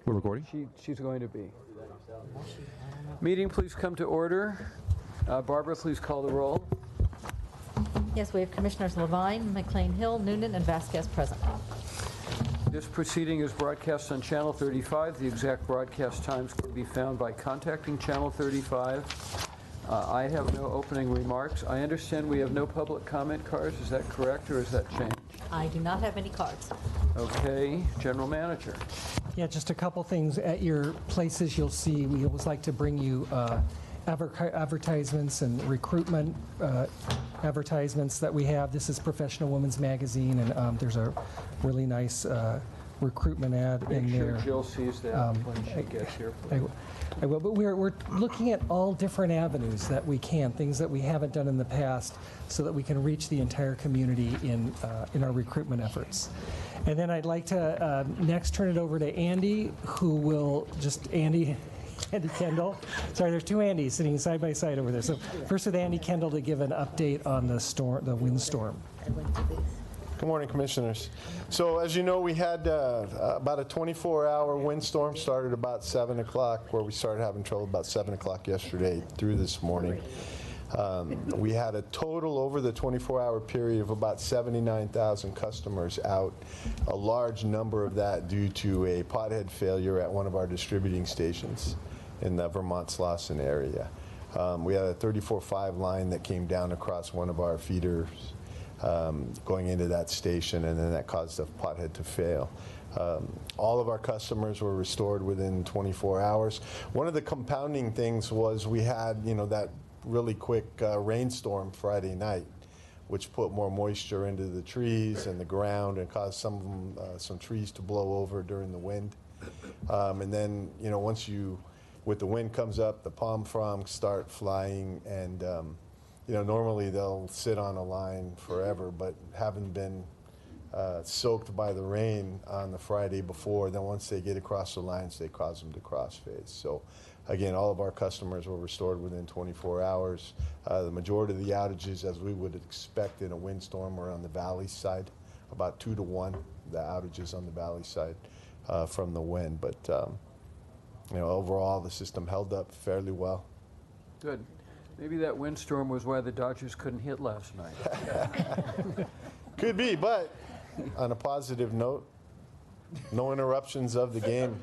We're recording? She's going to be. Meeting, please come to order. Barbara, please call the roll. Yes, we have Commissioners Levine, McLean Hill, Noonan, and Vasquez present. This proceeding is broadcast on Channel 35. The exact broadcast times can be found by contacting Channel 35. I have no opening remarks. I understand we have no public comment cards. Is that correct, or is that changed? I do not have any cards. Okay, General Manager. Yeah, just a couple things. At your places, you'll see we always like to bring you advertisements and recruitment advertisements that we have. This is Professional Women's Magazine, and there's a really nice recruitment ad in there. Make sure Jill sees that when she gets here. I will, but we're looking at all different avenues that we can, things that we haven't done in the past, so that we can reach the entire community in our recruitment efforts. And then I'd like to next turn it over to Andy, who will Andy Kendall. Sorry, there's two Andys sitting side by side over there. So first with Andy Kendall to give an update on the windstorm. Good morning, Commissioners. So as you know, we had about a 24-hour windstorm, started about 7 o'clock, where we started having trouble about 7 o'clock yesterday through this morning. We had a total over the 24-hour period of about 79,000 customers out, a large number of that due to a pothead failure at one of our distributing stations in the Vermont-Slauson area. We had a 34.5 line that came down across one of our feeders going into that station, and then that caused the pothead to fail. All of our customers were restored within 24 hours. One of the compounding things was we had, that really quick rainstorm Friday night, which put more moisture into the trees and the ground and caused some trees to blow over during the wind. And then, with the wind comes up, the palm fronds start flying, and normally they'll sit on a line forever, but having been soaked by the rain on the Friday before, then once they get across the lines, they cause them to cross phase. So again, all of our customers were restored within 24 hours. The majority of the outages, as we would expect in a windstorm, are on the valley side, about 2 to 1, the outages on the valley side from the wind. But overall, the system held up fairly well. Good. Maybe that windstorm was why the Dodgers couldn't hit last night. Could be, but on a positive note, no interruptions of the game.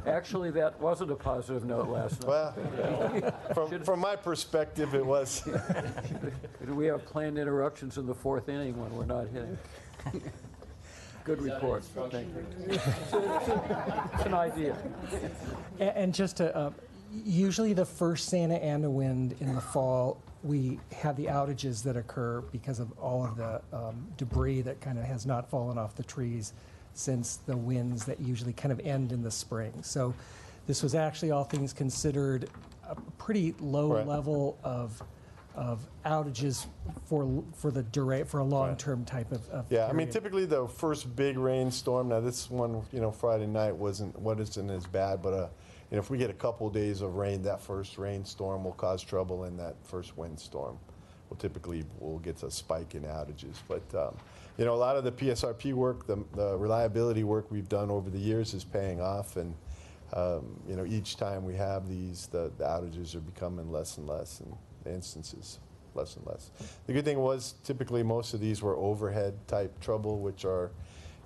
Actually, that wasn't a positive note last night. Well, from my perspective, it was. We have planned interruptions in the 4th inning when we're not hitting. Good report. Thank you. It's an idea. And just to, usually the first Santa Ana wind in the fall, we have the outages that occur because of all of the debris that kind of has not fallen off the trees since the winds that usually kind of end in the spring. So this was actually, all things considered, a pretty low level of outages for a long-term type of yeah, period. I mean, typically the first big rainstorm, now this one, Friday night wasn't as bad, but if we get a couple of days of rain, that first rainstorm will cause trouble in that first windstorm. We'll get a spike in outages. But, a lot of the PSRP work, the reliability work we've done over the years is paying off. And, each time we have these, the outages are becoming less and less, and the instances less and less. The good thing was typically most of these were overhead type trouble, which are,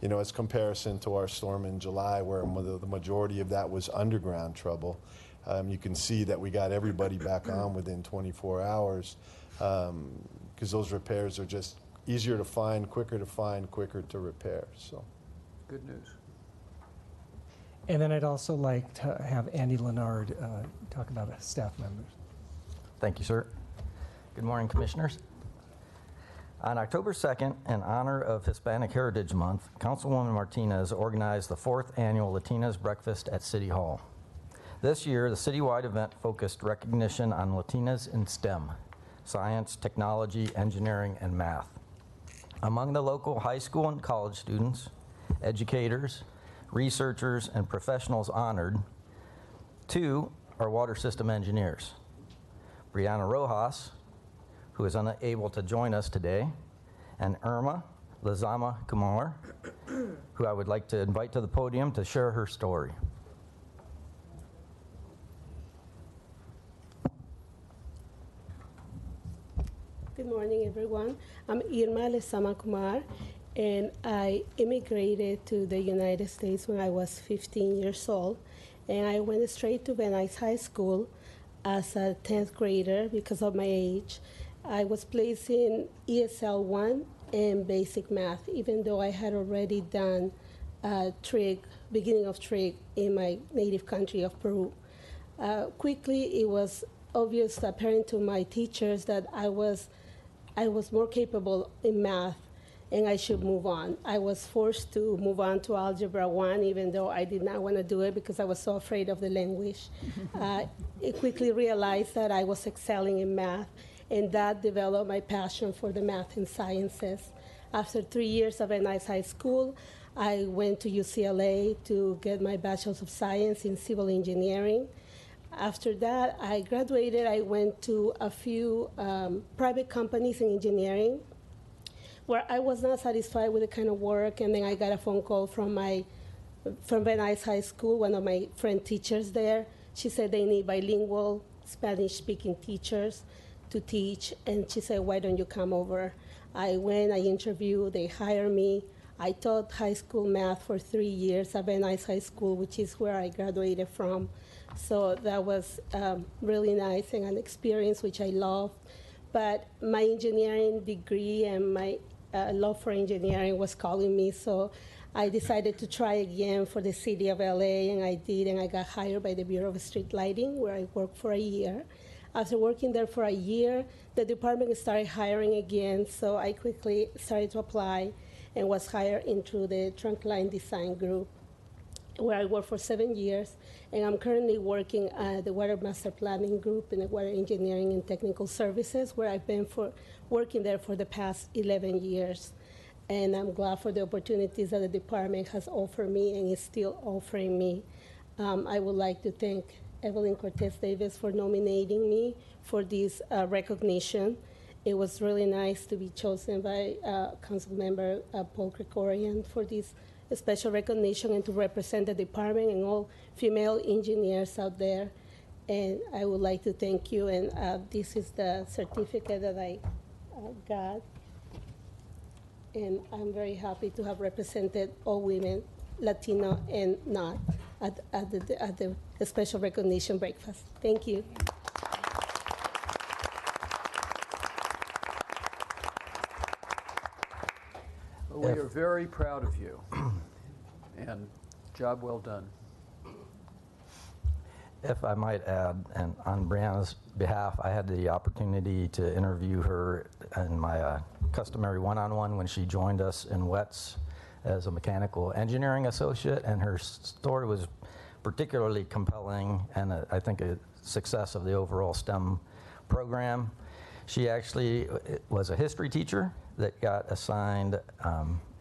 as comparison to our storm in July, where the majority of that was underground trouble. You can see that we got everybody back on within 24 hours because those repairs are just easier to find, quicker to repair. So, good news. And then I'd also like to have Andy Leonard talk about staff members. Thank you, sir. Good morning, Commissioners. On October 2nd, in honor of Hispanic Heritage Month, Councilwoman Martinez organized the 4th annual Latinas Breakfast at City Hall. This year, the citywide event focused recognition on Latinas in STEM, science, technology, engineering, and math. Among the local high school and college students, educators, researchers, and professionals honored, 2 are water system engineers. Brianna Rojas, who is unable to join us today, and Irma Lazama Kumar, who I would like to invite to the podium to share her story. Good morning, everyone. I'm Irma Lesama Kumar, and I immigrated to the United States when I was 15 years old. And I went straight to Van Nuys High School as a 10th grader because of my age. I was placed in ESL 1 and basic math, even though I had already done trig, beginning of trig in my native country of Peru. Quickly, it was obvious, apparent to my teachers that I was more capable in math and I should move on. I was forced to move on to Algebra 1, even though I did not want to do it because I was so afraid of the language. I quickly realized that I was excelling in math, and that developed my passion for the math and sciences. After 3 years of Van Nuys High School, I went to UCLA to get my Bachelor's of Science in Civil Engineering. After that, I graduated. I went to a few private companies in engineering where I was not satisfied with the kind of work, and then I got a phone call from Van Nuys High School, one of my friend teachers there. She said they need bilingual Spanish-speaking teachers to teach, and she said, why don't you come over? I went, I interviewed, they hired me. I taught high school math for 3 years at Van Nuys High School, which is where I graduated from. So that was really nice and an experience which I loved. But my engineering degree and my love for engineering was calling me, so I decided to try again for the city of LA, and I did, and I got hired by the Bureau of Street Lighting, where I worked for a year. After working there for a year, the department started hiring again, so I quickly started to apply and was hired into the trunk line design group, where I worked for 7 years, and I'm currently working at the Water Master Planning Group in the Water Engineering and Technical Services, where I've been working there for the past 11 years. And I'm glad for the opportunities that the department has offered me and is still offering me. I would like to thank Evelyn Cortez Davis for nominating me for this recognition. It was really nice to be chosen by Council Member Paul Krikorian for this special recognition and to represent the department and all female engineers out there. And I would like to thank you, and this is the certificate that I got. And I'm very happy to have represented all women, Latino and not, at the special recognition breakfast. Thank you. We are very proud of you, and job well done. If I might add, and on Brianna's behalf, I had the opportunity to interview her in my customary one-on-one when she joined us in WETS as a mechanical engineering associate, and her story was particularly compelling and I think a success of the overall STEM program. She actually was a history teacher that got assigned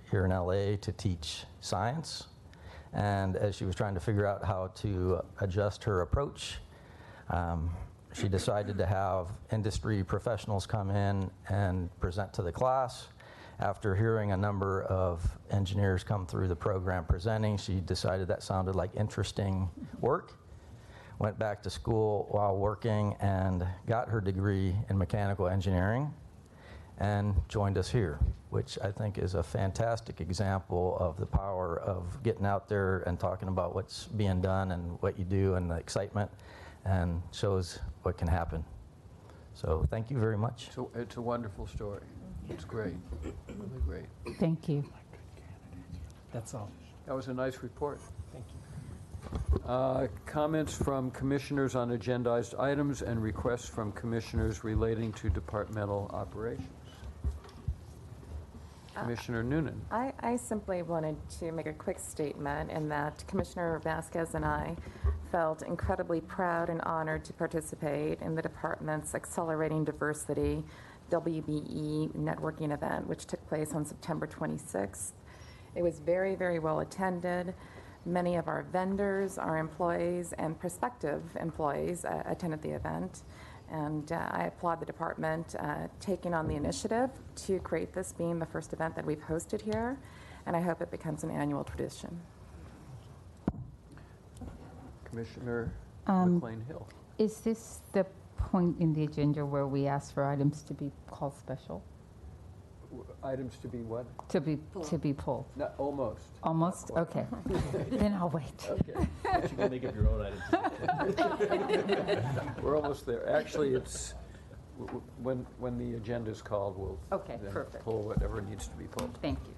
here in LA to teach science. And as she was trying to figure out how to adjust her approach, she decided to have industry professionals come in and present to the class. After hearing a number of engineers come through the program presenting, she decided that sounded like interesting work, went back to school while working and got her degree in mechanical engineering and joined us here, which I think is a fantastic example of the power of getting out there and talking about what's being done and what you do and the excitement, and shows what can happen. So thank you very much. So it's a wonderful story. It's great, really great. Thank you. That's all. That was a nice report. Thank you. Comments from commissioners on agendized items and requests from commissioners relating to departmental operations. Commissioner Noonan. I simply wanted to make a quick statement in that Commissioner Vasquez and I felt incredibly proud and honored to participate in the department's Accelerating Diversity WBE networking event, which took place on September 26th. It was very, very well attended. Many of our vendors, our employees, and prospective employees attended the event. And I applaud the department taking on the initiative to create this, being the first event that we've hosted here. and I hope it becomes an annual tradition. Commissioner Um, McLean-Hill. Is this the point in the agenda where we ask for items to be called special? Items to be what? To be pulled? Not, almost. Almost? Okay. Then I'll wait. Okay. But you can make up your own items. We're almost there. Actually, it's, when the agenda's called, we'll Okay, then perfect. pull whatever needs to be pulled. Thank you.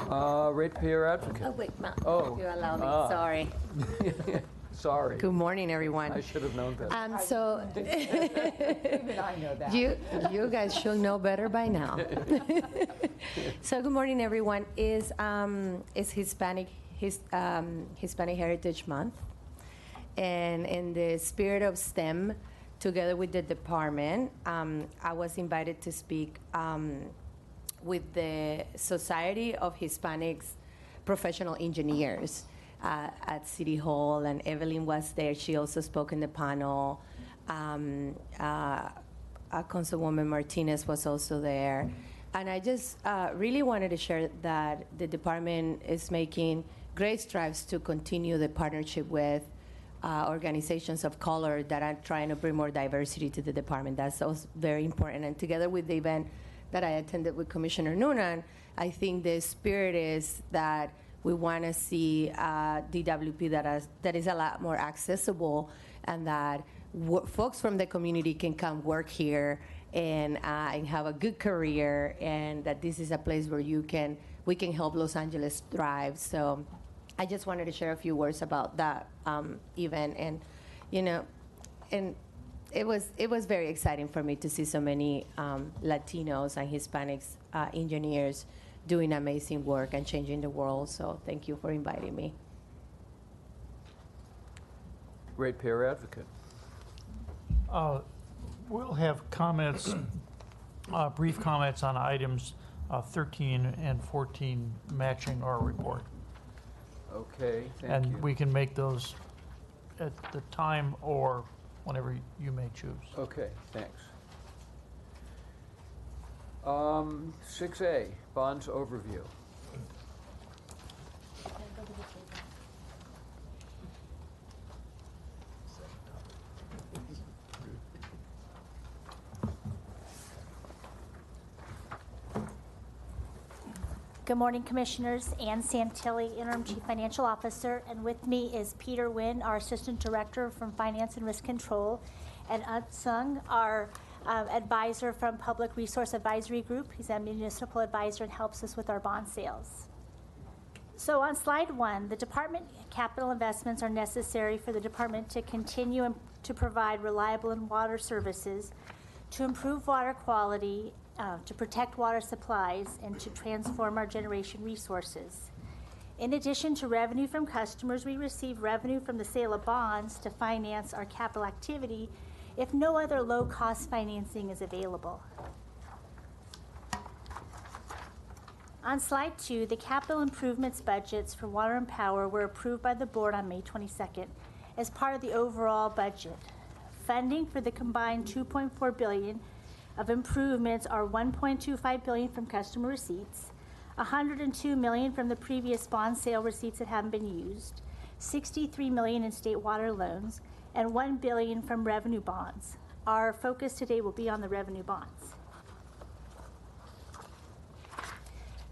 Ratepayer advocate. Oh, wait, Matt, Oh. you allow me, Ah. sorry. Sorry. Good morning, I everyone. should have known better. So, Even I know that. you guys should know better by now. So, good morning, everyone. Is Hispanic Heritage Month, and in the spirit of STEM, together with the department, I was invited to speak with the Society of Hispanics Professional Engineers at City Hall, and Evelyn was there. She also spoke in the panel. Councilwoman Martinez was also there. And I just really wanted to share that the department is making great strides to continue the partnership with organizations of color that are trying to bring more diversity to the department. That's also very important. And together with the event that I attended with Commissioner Noonan, I think the spirit is that we want to see DWP that is a lot more accessible, and that folks from the community can come work here and have a good career, and that this is a place where we can help Los Angeles thrive. So I just wanted to share a few words about that event, and it was very exciting for me to see so many Latinos and Hispanics engineers doing amazing work and changing the world. So thank you for inviting me. Ratepayer advocate. We'll have comments, brief comments on items 13 and 14 matching our report. Okay, thank you. And we can make those at the time or whenever you may choose. Okay, thanks. 6A, bonds overview. Good morning, Commissioners. Ann Santilli, Interim Chief Financial Officer, and with me is Peter Nguyen, our Assistant Director from Finance and Risk Control, and Sung, our advisor from Public Resource Advisory Group. He's a municipal advisor and helps us with our bond sales. So on slide 1, the department capital investments are necessary for the department to continue to provide reliable water services, to improve water quality, to protect water supplies, and to transform our generation resources. In addition to revenue from customers, we receive revenue from the sale of bonds to finance our capital activity if no other low-cost financing is available. On slide 2, the capital improvements budgets for water and power were approved by the board on May 22nd as part of the overall budget. Funding for the combined $2.4 billion of improvements are $1.25 billion from customer receipts, $102 million from the previous bond sale receipts that haven't been used, $63 million in state water loans, and $1 billion from revenue bonds. Our focus today will be on the revenue bonds.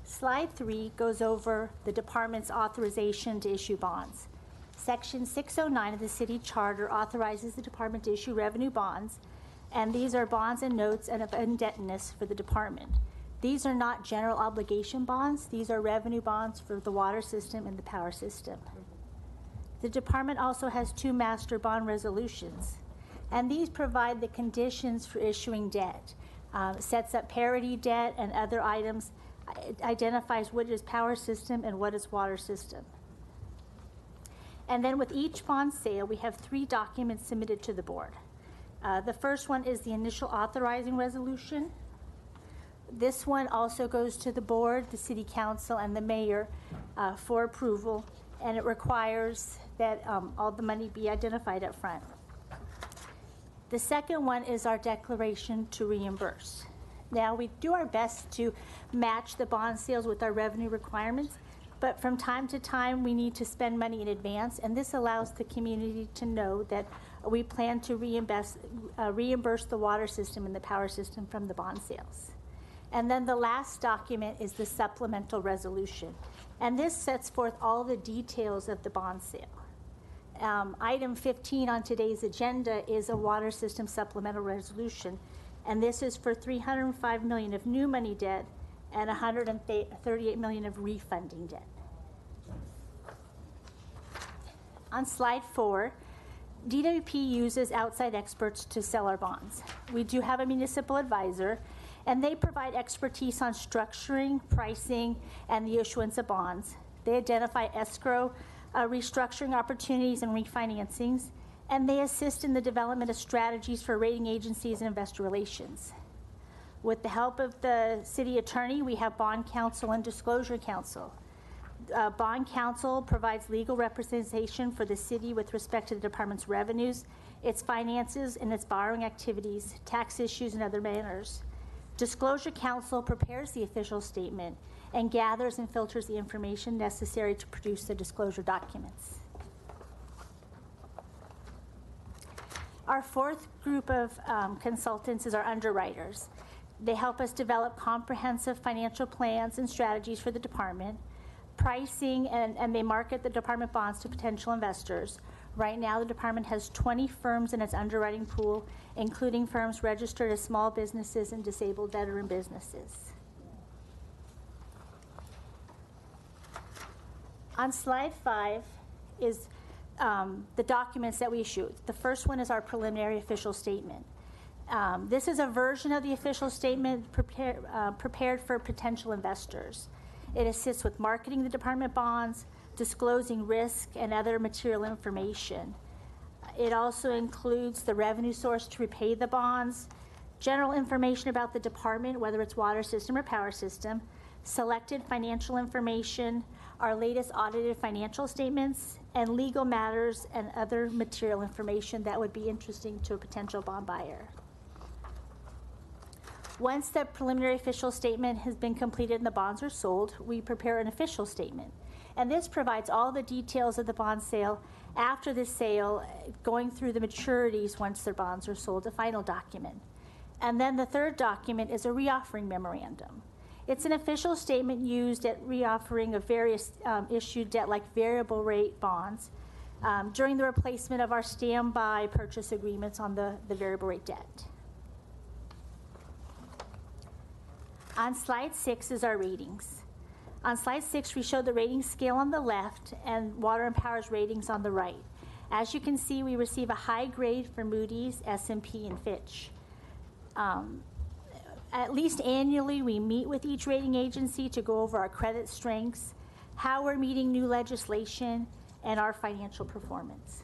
Slide 3 goes over the department's authorization to issue bonds. Section 609 of the city charter authorizes the department to issue revenue bonds, and these are bonds and notes and of indebtedness for the department. These are not general obligation bonds. These are revenue bonds for the water system and the power system. The department also has 2 master bond resolutions, and these provide the conditions for issuing debt. Sets up parity debt and other items. It identifies what is power system and what is water system. And then with each bond sale, we have 3 documents submitted to the board. The first one is the initial authorizing resolution. This one also goes to the board, the city council, and the mayor for approval, and it requires that all the money be identified up front. The second one is our declaration to reimburse. Now, we do our best to match the bond sales with our revenue requirements, but from time to time, we need to spend money in advance, and this allows the community to know that we plan to reimburse the water system and the power system from the bond sales. And then the last document is the supplemental resolution, and this sets forth all the details of the bond sale. Item 15 on today's agenda is a water system supplemental resolution, and this is for $305 million of new money debt and $138 million of refunding debt. On slide 4, DWP uses outside experts to sell our bonds. We do have a municipal advisor, and they provide expertise on structuring, pricing, and the issuance of bonds. They identify escrow, restructuring opportunities and refinancings, and they assist in the development of strategies for rating agencies and investor relations. With the help of the city attorney, we have bond counsel and disclosure counsel. Bond counsel provides legal representation for the city with respect to the department's revenues, its finances, and its borrowing activities, tax issues, and other matters. Disclosure counsel prepares the official statement and gathers and filters the information necessary to produce the disclosure documents. Our fourth group of consultants is our underwriters. They help us develop comprehensive financial plans and strategies for the department, pricing, and they market the department bonds to potential investors. Right now, the department has 20 firms in its underwriting pool, including firms registered as small businesses and disabled veteran businesses. On slide 5 is the documents that we issue. The first one is our preliminary official statement. This is a version of the official statement prepared for potential investors. It assists with marketing the department bonds, disclosing risk, and other material information. It also includes the revenue source to repay the bonds, general information about the department, whether it's water system or power system, selected financial information, our latest audited financial statements, and legal matters and other material information that would be interesting to a potential bond buyer. Once the preliminary official statement has been completed and the bonds are sold, we prepare an official statement. And this provides all the details of the bond sale after the sale, going through the maturities once their bonds are sold, a final document. And then the third document is a reoffering memorandum. It's an official statement used at reoffering of various issued debt like variable rate bonds during the replacement of our standby purchase agreements on the variable rate debt. On slide 6 is our ratings. On slide 6, we show the rating scale on the left and Water and Power's ratings on the right. As you can see, we receive a high grade for Moody's, S&P, and Fitch. At least annually, we meet with each rating agency to go over our credit strengths, how we're meeting new legislation, and our financial performance.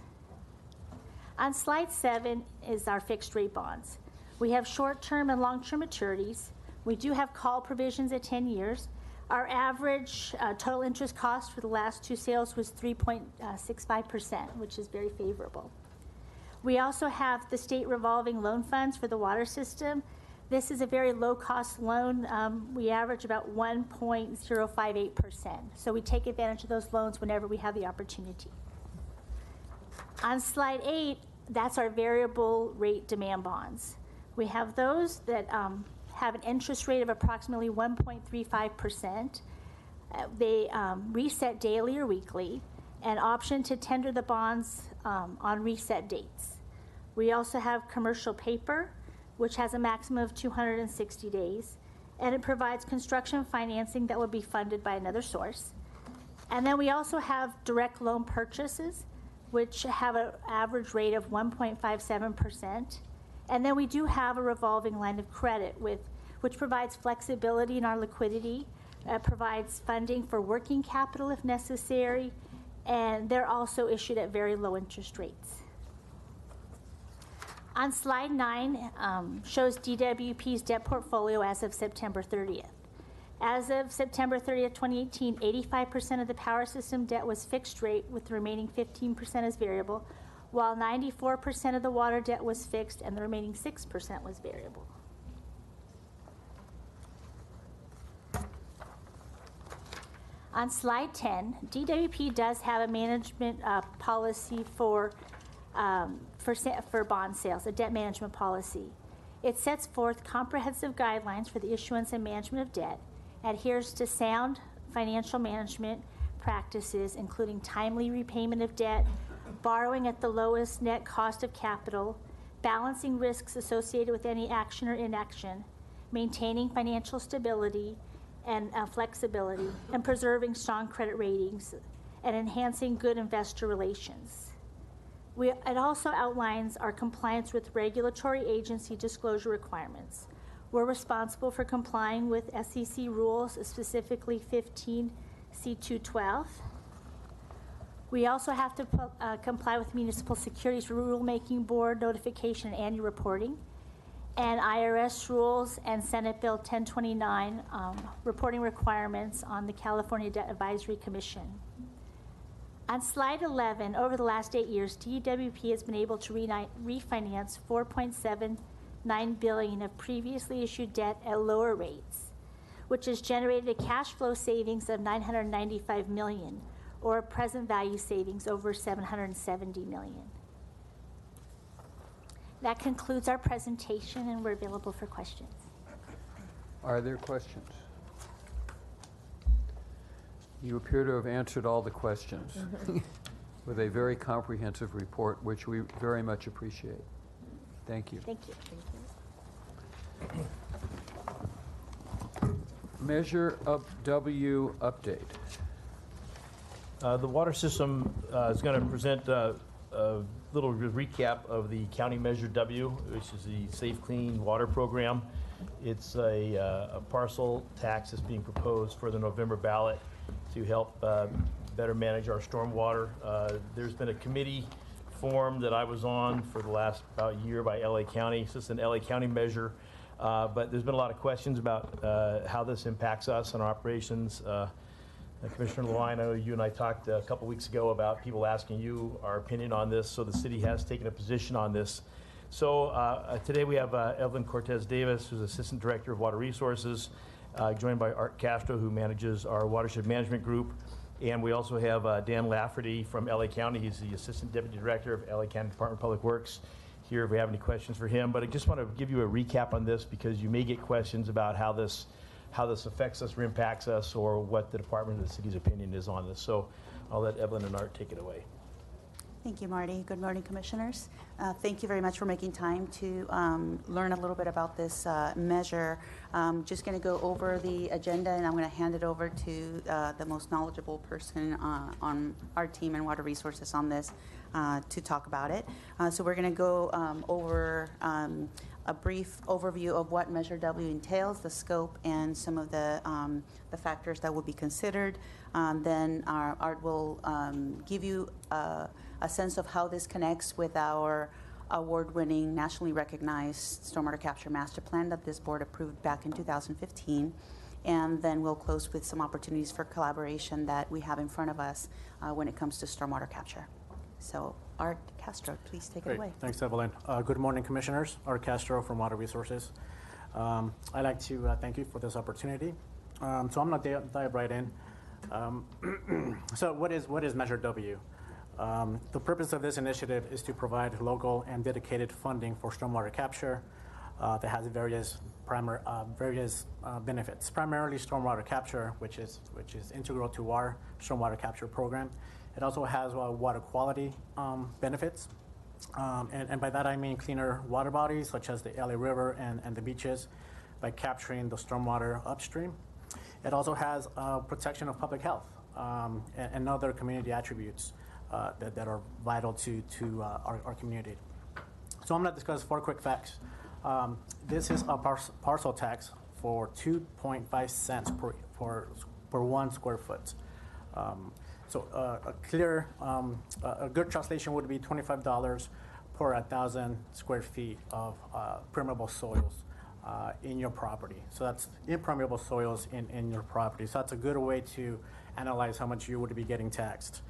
On slide 7 is our fixed rate bonds. We have short-term and long-term maturities. We do have call provisions at 10 years. Our average total interest cost for the last 2 sales was 3.65%, which is very favorable. We also have the state revolving loan funds for the water system. This is a very low-cost loan. We average about 1.058%. So we take advantage of those loans whenever we have the opportunity. On slide 8, that's our variable rate demand bonds. We have those that have an interest rate of approximately 1.35%. They reset daily or weekly, and option to tender the bonds on reset dates. We also have commercial paper, which has a maximum of 260 days, and it provides construction financing that will be funded by another source. And then we also have direct loan purchases, which have an average rate of 1.57%. And then we do have a revolving line of credit which provides flexibility in our liquidity, provides funding for working capital if necessary, and they're also issued at very low interest rates. On slide 9 shows DWP's debt portfolio as of September 30th. As of September 30th, 2018, 85% of the power system debt was fixed rate, with the remaining 15% as variable, while 94% of the water debt was fixed and the remaining 6% was variable. On slide 10, DWP does have a management policy for bond sales, a debt management policy. It sets forth comprehensive guidelines for the issuance and management of debt, adheres to sound financial management practices, including timely repayment of debt, borrowing at the lowest net cost of capital, balancing risks associated with any action or inaction, maintaining financial stability and flexibility, and preserving strong credit ratings, and enhancing good investor relations. It also outlines our compliance with regulatory agency disclosure requirements. We're responsible for complying with SEC rules, specifically 15 C212. We also have to comply with Municipal Securities Rulemaking Board notification and annual reporting, and IRS rules and Senate Bill 1029 reporting requirements on the California Debt Advisory Commission. On slide 11, over the last 8 years, DWP has been able to refinance $4.79 billion of previously issued debt at lower rates, which has generated a cash flow savings of $995 million, or a present value savings over $770 million. That concludes our presentation, and we're available for questions. Are there questions? You appear to have answered all the questions with a very comprehensive report, which we very much appreciate. Thank you. Thank you. Measure of W update. The water system is going to present a little recap of the County Measure W, which is the Safe Clean Water Program. It's a parcel tax that's being proposed for the November ballot to help better manage our stormwater. There's been a committee formed that I was on for the last about year by LA County. So it's an LA County measure, but there's been a lot of questions about how this impacts us and our operations. Commissioner Lewine, I know you and I talked a couple weeks ago about people asking you our opinion on this, so the city has taken a position on this. So today we have Evelyn Cortez Davis, who's Assistant Director of Water Resources, joined by Art Castro, who manages our Watershed Management Group. And we also have Dan Lafferty from LA County. He's the Assistant Deputy Director of LA County Department of Public Works, here if we have any questions for him. But I just want to give you a recap on this because you may get questions about how this affects us or impacts us, or what the department of the city's opinion is on this. So I'll let Evelyn and Art take it away. Thank you, Marty. Good morning, commissioners. Thank you very much for making time to learn a little bit about this measure. Just going to go over the agenda, and I'm going to hand it over to the most knowledgeable person on our team and Water Resources on this to talk about it. So we're going to go over a brief overview of what Measure W entails, the scope, and some of the factors that will be considered. Then Art will give you a sense of how this connects with our award-winning, nationally recognized Stormwater Capture Master Plan that this board approved back in 2015. And then we'll close with some opportunities for collaboration that we have in front of us when it comes to stormwater capture. So Art Castro, please take it away. Thanks, Evelyn. Good morning, commissioners. Art Castro from Water Resources. I'd like to thank you for this opportunity. So I'm going to dive right in. So what is Measure W? The purpose of this initiative is to provide local and dedicated funding for stormwater capture that has various benefits. Primarily stormwater capture, which is integral to our stormwater capture program. It also has water quality benefits, and by that I mean cleaner water bodies such as the LA River and the beaches by capturing the stormwater upstream. It also has protection of public health and other community attributes that are vital to our community. So I'm going to discuss 4 quick facts. This is a parcel tax for 2.5 cents per 1 square foot. So a good translation would be $25 per 1,000 square feet of permeable soils in your property. So that's impermeable soils in your property. So that's a good way to analyze how much you would be getting taxed.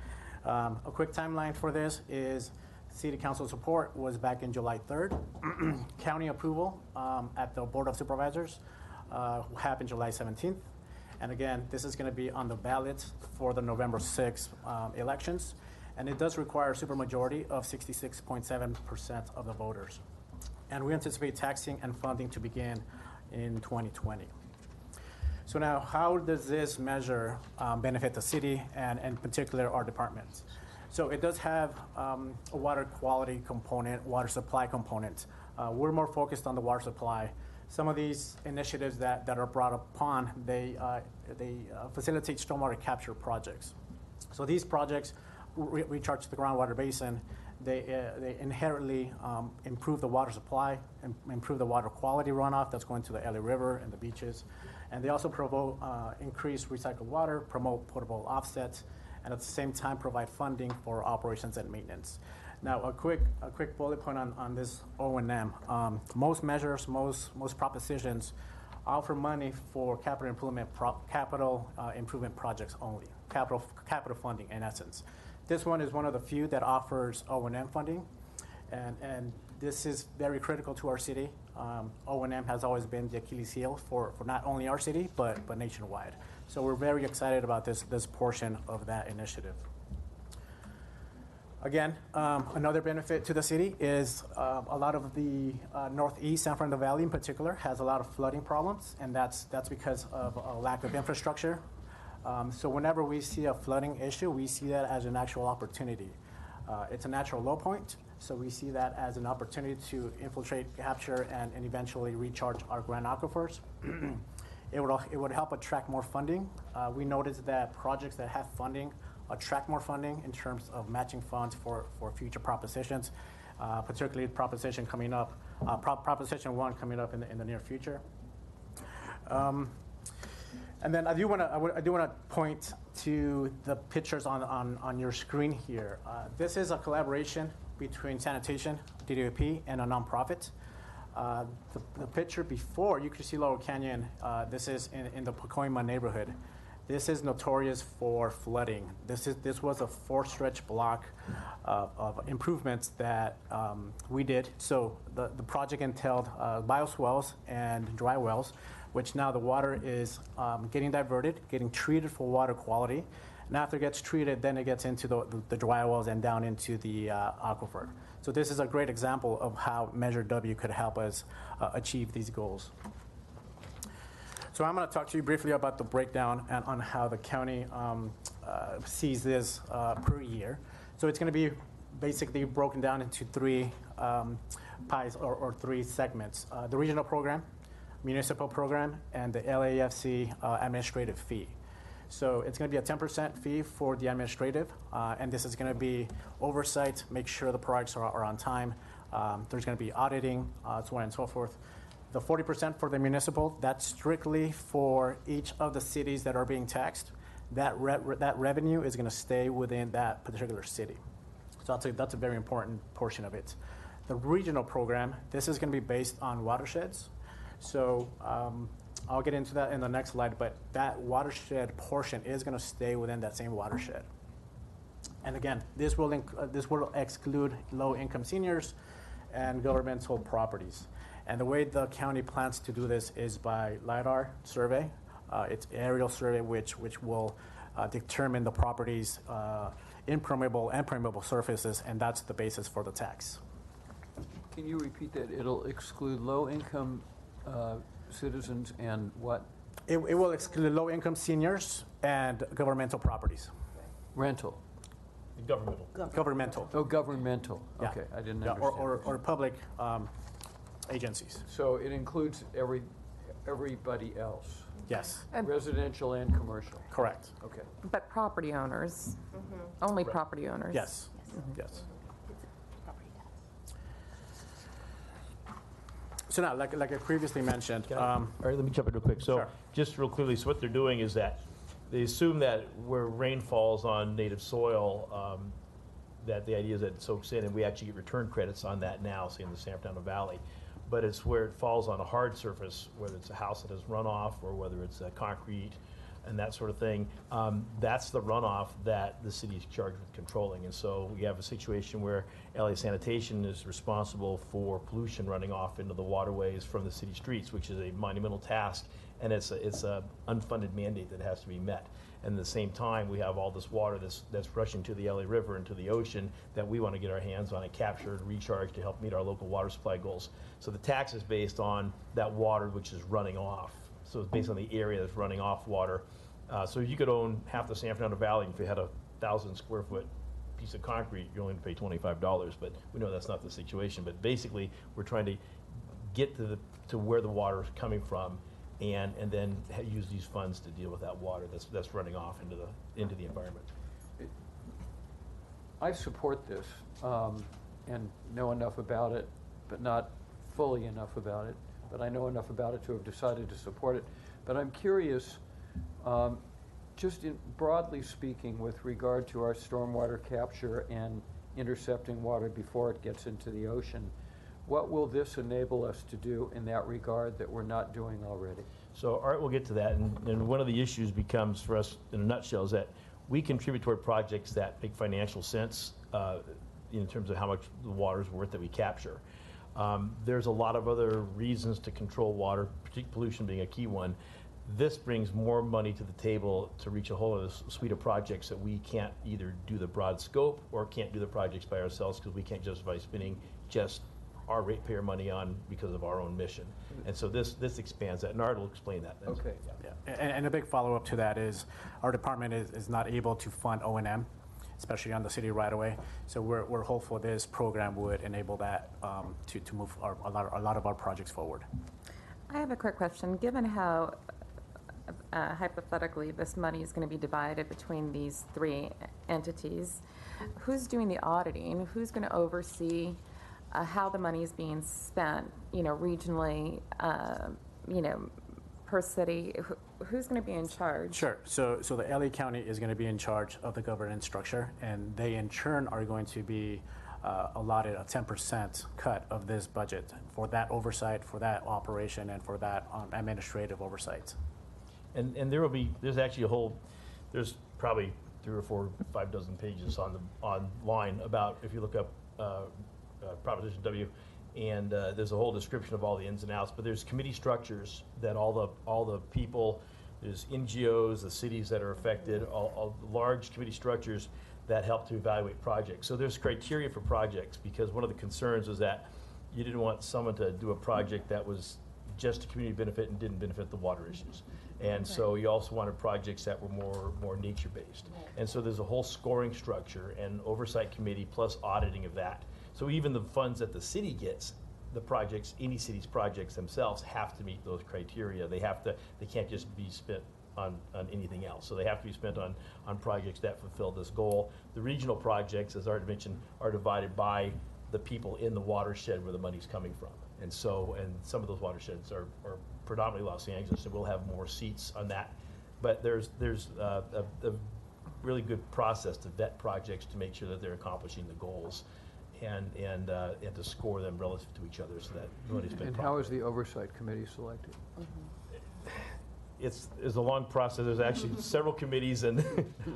A quick timeline for this is City Council support was back in July 3rd. County approval at the Board of Supervisors happened July 17th. And again, this is going to be on the ballot for the November 6th elections. And it does require a supermajority of 66.7% of the voters. And we anticipate taxing and funding to begin in 2020. So now, how does this measure benefit the city and in particular our departments? So it does have a water quality component, water supply component. We're more focused on the water supply. Some of these initiatives that are brought upon, they facilitate stormwater capture projects. So these projects recharge the groundwater basin. They inherently improve the water supply, improve the water quality runoff that's going to the LA River and the beaches. And they also promote increased recycled water, promote potable offsets, and at the same time provide funding for operations and maintenance. Now, a quick bullet point on this O&M. Most measures, most propositions offer money for capital improvement projects only, capital funding in essence. This one is one of the few that offers O&M funding, and this is very critical to our city. O&M has always been the Achilles heel for not only our city, but nationwide. So we're very excited about this portion of that initiative. Again, another benefit to the city is a lot of the Northeast San Fernando Valley in particular has a lot of flooding problems, and that's because of a lack of infrastructure. So whenever we see a flooding issue, we see that as an actual opportunity. It's a natural low point, so we see that as an opportunity to infiltrate, capture, and eventually recharge our grand aquifers. It would help attract more funding. We noticed that projects that have funding attract more funding in terms of matching funds for future propositions, particularly Proposition 1 coming up in the near future. And then I do want to point to the pictures on your screen here. This is a collaboration between sanitation, DWP, and a nonprofit. The picture before, you can see Laurel Canyon. This is in the Pacoima neighborhood. This is notorious for flooding. This was a 4-stretch block of improvements that we did. So the project entailed bioswales and dry wells, which now the water is getting diverted, getting treated for water quality. And after it gets treated, then it gets into the dry wells and down into the aquifer. So this is a great example of how Measure W could help us achieve these goals. So I'm going to talk to you briefly about the breakdown and on how the county sees this per year. So it's going to be basically broken down into 3 pies or 3 segments. The regional program, municipal program, and the LAFC administrative fee. So it's going to be a 10% fee for the administrative, and this is going to be oversight, make sure the projects are on time. There's going to be auditing, so on and so forth. The 40% for the municipal, that's strictly for each of the cities that are being taxed. That revenue is going to stay within that particular city. So that's a very important portion of it. The regional program, this is going to be based on watersheds. So I'll get into that in the next slide, but that watershed portion is going to stay within that same watershed. And again, this will exclude low-income seniors and governmental properties. And the way the county plans to do this is by LiDAR survey. It's aerial survey which will determine the property's impermeable and permeable surfaces, and that's the basis for the tax. Can you repeat that? It'll exclude low-income citizens and what? It will exclude low-income seniors and governmental properties. Rental. Governmental. Governmental. Oh, governmental. Yeah. Okay, I didn't understand. Or public agencies. So it includes everybody else? Yes. Residential and commercial? Correct. Okay. But property owners, only property owners. Yes. Yes. So now, like I previously mentioned. All right, let me jump in real quick. So Sure. just real clearly, so what they're doing is that they assume that where rain falls on native soil, that the idea is that it soaks in, and we actually get return credits on that now, say in the San Fernando Valley. But it's where it falls on a hard surface, whether it's a house that has runoff or whether it's concrete and that sort of thing. That's the runoff that the city is charged with controlling. And so we have a situation where LA Sanitation is responsible for pollution running off into the waterways from the city streets, which is a monumental task and it's a unfunded mandate that has to be met. And at the same time, we have all this water that's rushing to the LA River and to the ocean that we want to get our hands on and capture and recharge to help meet our local water supply goals. So the tax is based on that water which is running off. So it's based on the area that's running off water. So you could own half the San Fernando Valley if you had a 1,000 square foot piece of concrete, you're only going to pay $25, but we know that's not the situation. But basically, we're trying to get to where the water is coming from, and then use these funds to deal with that water that's running off into the environment. I support this and know enough about it, but not fully enough about it. But I know enough about it to have decided to support it. But I'm curious, just broadly speaking, with regard to our stormwater capture and intercepting water before it gets into the ocean, what will this enable us to do in that regard that we're not doing already? So Art will get to that, and one of the issues becomes for us in a nutshell is that we contribute toward projects that make financial sense in terms of how much the water is worth that we capture. There's a lot of other reasons to control water, pollution being a key one. This brings more money to the table to reach a whole other suite of projects that we can't either do the broad scope or can't do the projects by ourselves because we can't justify spending just our ratepayer money on because of our own mission. And so this expands that, and Art will explain that. Okay. Yeah. And a big follow-up to that is our department is not able to fund O&M, especially on the city right away. So we're hopeful this program would enable that to move a lot of our projects forward. I have a quick question. Given how hypothetically this money is going to be divided between these three entities, who's doing the auditing? Who's going to oversee how the money is being spent, regionally, per city? Who's going to be in charge? Sure. So the LA County is going to be in charge of the governance structure, and they in turn are going to be allotted a 10% cut of this budget for that oversight, for that operation, and for that administrative oversight. And there's actually there's probably 3 or 4, 5 dozen pages online about, if you look up Proposition W, and there's a whole description of all the ins and outs, but there's committee structures that all the people, there's NGOs, the cities that are affected, all large committee structures that help to evaluate projects. So there's criteria for projects, because one of the concerns was that you didn't want someone to do a project that was just a community benefit and didn't benefit the water issues. And so you also wanted projects that were more nature-based. And so there's a whole scoring structure and oversight committee plus auditing of that. So even the funds that the city gets, the projects, any city's projects themselves have to meet those criteria. They can't just be spent on anything else. So they have to be spent on projects that fulfill this goal. The regional projects, as Art mentioned, are divided by the people in the watershed where the money's coming from. And some of those watersheds are predominantly Los Angeles, and we'll have more seats on that. But there's a really good process to vet projects to make sure that they're accomplishing the goals and to score them relative to each other so that money's been And how is the oversight committee selected? It's a long process. There's actually several committees, and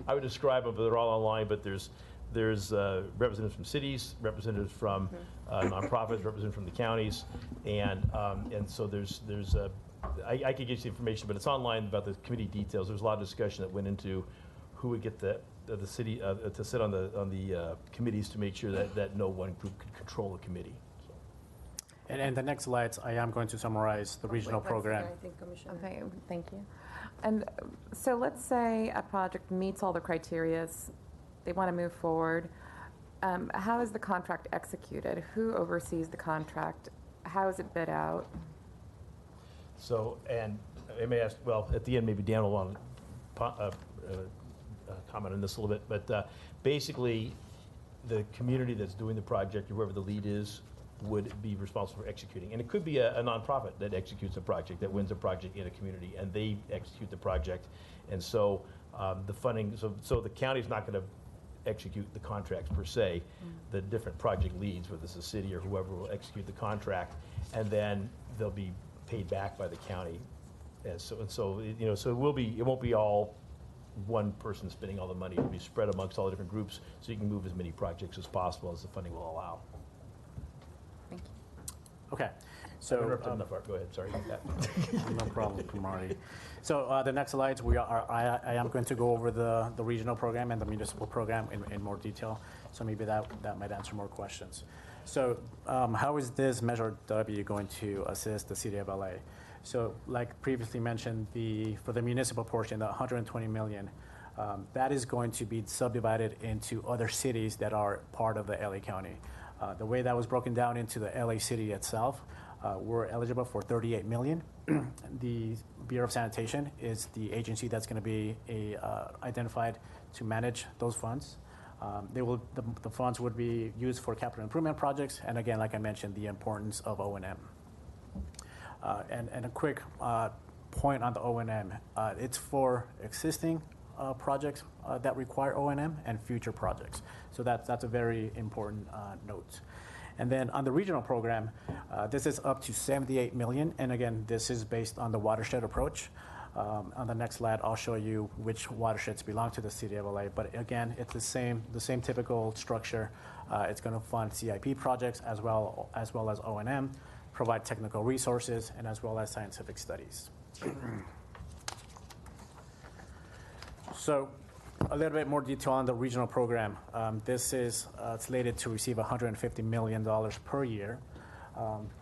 I would describe them, but they're all online. But there's representatives from cities, representatives from nonprofits, representatives from the counties, and so I could get you the information, but it's online about the committee details. There's a lot of discussion that went into who would get the city to sit on the committees to make sure that no one group could control the committee. And the next slides, I am going to summarize the regional program. Okay, thank you. And so let's say a project meets all the criteria, they want to move forward. How is the contract executed? Who oversees the contract? How is it bid out? So, and I may ask, well, at the end, maybe Dan will want to comment on this a little bit, but basically, the community that's doing the project, or whoever the lead is, would be responsible for executing. And it could be a nonprofit that executes a project, that wins a project in a community, and they execute the project. And so the funding, so the county's not going to execute the contracts per se. The different project leads, whether it's the city or whoever, will execute the contract, and then they'll be paid back by the county. And so it won't be all one person spending all the money. It'll be spread amongst all the different groups, so you can move as many projects as possible as the funding will allow. Thank you. Okay, So, Interrupted enough. Go ahead, sorry about that. no problem, Marty. So the next slides, I am going to go over the regional program and the municipal program in more detail. So maybe that might answer more questions. So how is this Measure W going to assist the City of LA? So like previously mentioned, for the municipal portion, the $120 million, that is going to be subdivided into other cities that are part of the LA County. The way that was broken down into the LA City itself, we're eligible for $38 million. The Bureau of Sanitation is the agency that's going to be identified to manage those funds. The funds would be used for capital improvement projects, and again, like I mentioned, the importance of O&M. And a quick point on the O&M, it's for existing projects that require O&M and future projects. So that's a very important note. And then on the regional program, this is up to $78 million, and again, this is based on the watershed approach. On the next slide, I'll show you which watersheds belong to the City of LA, but again, it's the same typical structure. It's going to fund CIP projects as well as O&M, provide technical resources, and as well as scientific studies. So a little bit more detail on the regional program. This is slated to receive $150 million per year.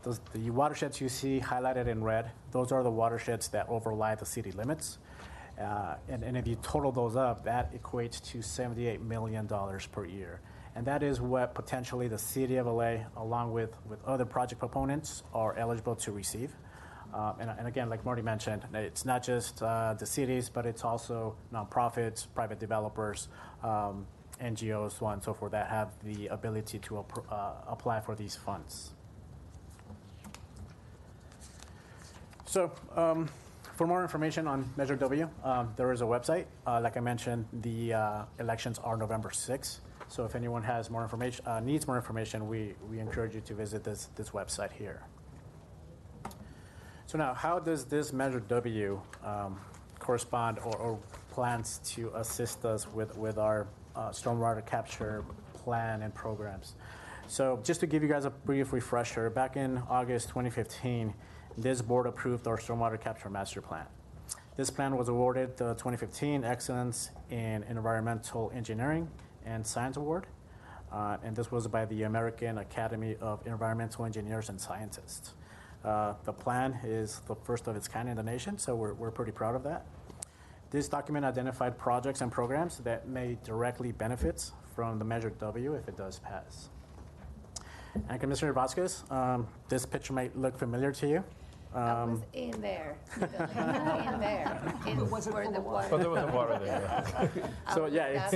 The watersheds you see highlighted in red, those are the watersheds that overlie the city limits. And if you total those up, that equates to $78 million per year. And that is what potentially the City of LA, along with other project proponents, are eligible to receive. And again, like Marty mentioned, it's not just the cities, but it's also nonprofits, private developers, NGOs, so on and so forth, that have the ability to apply for these funds. So for more information on Measure W, there is a website. Like I mentioned, the elections are November 6th. So if anyone has more information, needs more information, we encourage you to visit this website here. So now, how does this Measure W correspond or plans to assist us with our stormwater capture plan and programs? So just to give you guys a brief refresher, back in August 2015, this board approved our stormwater capture master plan. This plan was awarded the 2015 Excellence in Environmental Engineering and Science Award, and this was by the American Academy of Environmental Engineers and Scientists. The plan is the first of its kind in the nation, so we're pretty proud of that. This document identified projects and programs that may directly benefit from the Measure W if it does pass. And Commissioner Vasquez, this picture might look familiar to you. That was in there. In there. Where the water. Oh, there was water there. So yeah,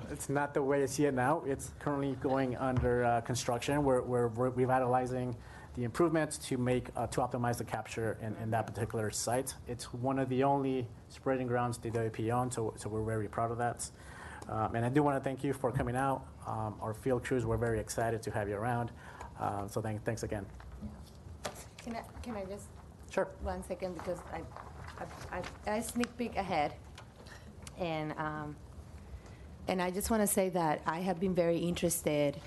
it's not the way you see it now. It's currently going under construction. We're revitalizing the improvements to optimize the capture in that particular site. It's one of the only spreading grounds the DWP owns, so we're very proud of that. And I do want to thank you for coming out. Our field crews were very excited to have you around. So thanks again. Can I just? Sure. 1 second, because I sneak peek ahead, and I just want to say that I have been very interested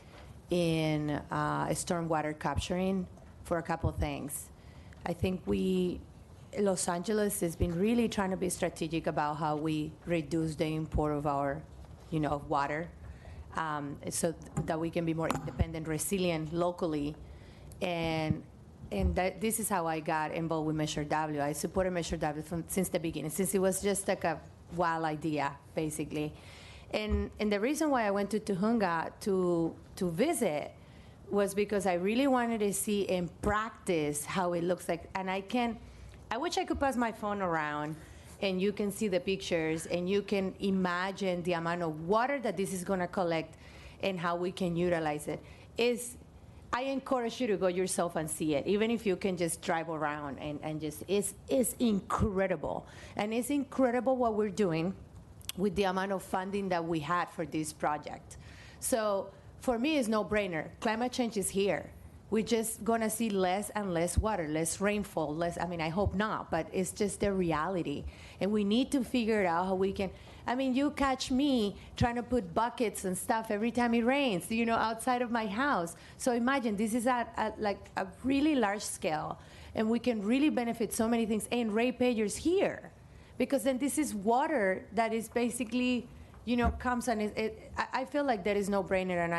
in stormwater capturing for a couple of things. I think Los Angeles has been really trying to be strategic about how we reduce the import of our, of water, so that we can be more independent, resilient locally, and this is how I got involved with Measure W. I supported Measure W since the beginning, since it was just like a wild idea, basically. And the reason why I went to Tujunga to visit was because I really wanted to see in practice how it looks like. And I wish I could pass my phone around and you can see the pictures and you can imagine the amount of water that this is going to collect and how we can utilize it. I encourage you to go yourself and see it, even if you can just drive around and just, it's incredible. And it's incredible what we're doing with the amount of funding that we had for this project. So for me, it's no-brainer. Climate change is here. We're just gonna see less and less water, less rainfall, I hope not, but it's just the reality. And we need to figure out how we can, I mean, you catch me trying to put buckets and stuff every time it rains, outside of my house. So imagine, this is at like a really large scale, and we can really benefit so many things, and ratepayers here. Because then this is water that is basically, comes and I feel like that is no-brainer, and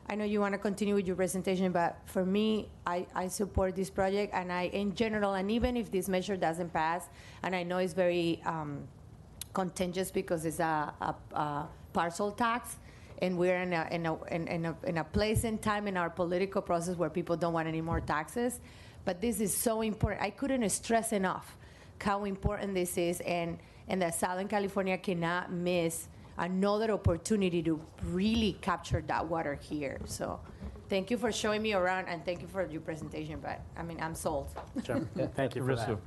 I know you want to continue with your presentation, but for me, I support this project, and in general, and even if this measure doesn't pass, and I know it's very contentious because it's a parcel tax, and we're in a place and time in our political process where people don't want any more taxes, but this is so important. I couldn't stress enough how important this is, and that Southern California cannot miss another opportunity to really capture that water here. So thank you for showing me around, and thank you for your presentation, but I mean, I'm sold. Sure. Thank you for Risk that.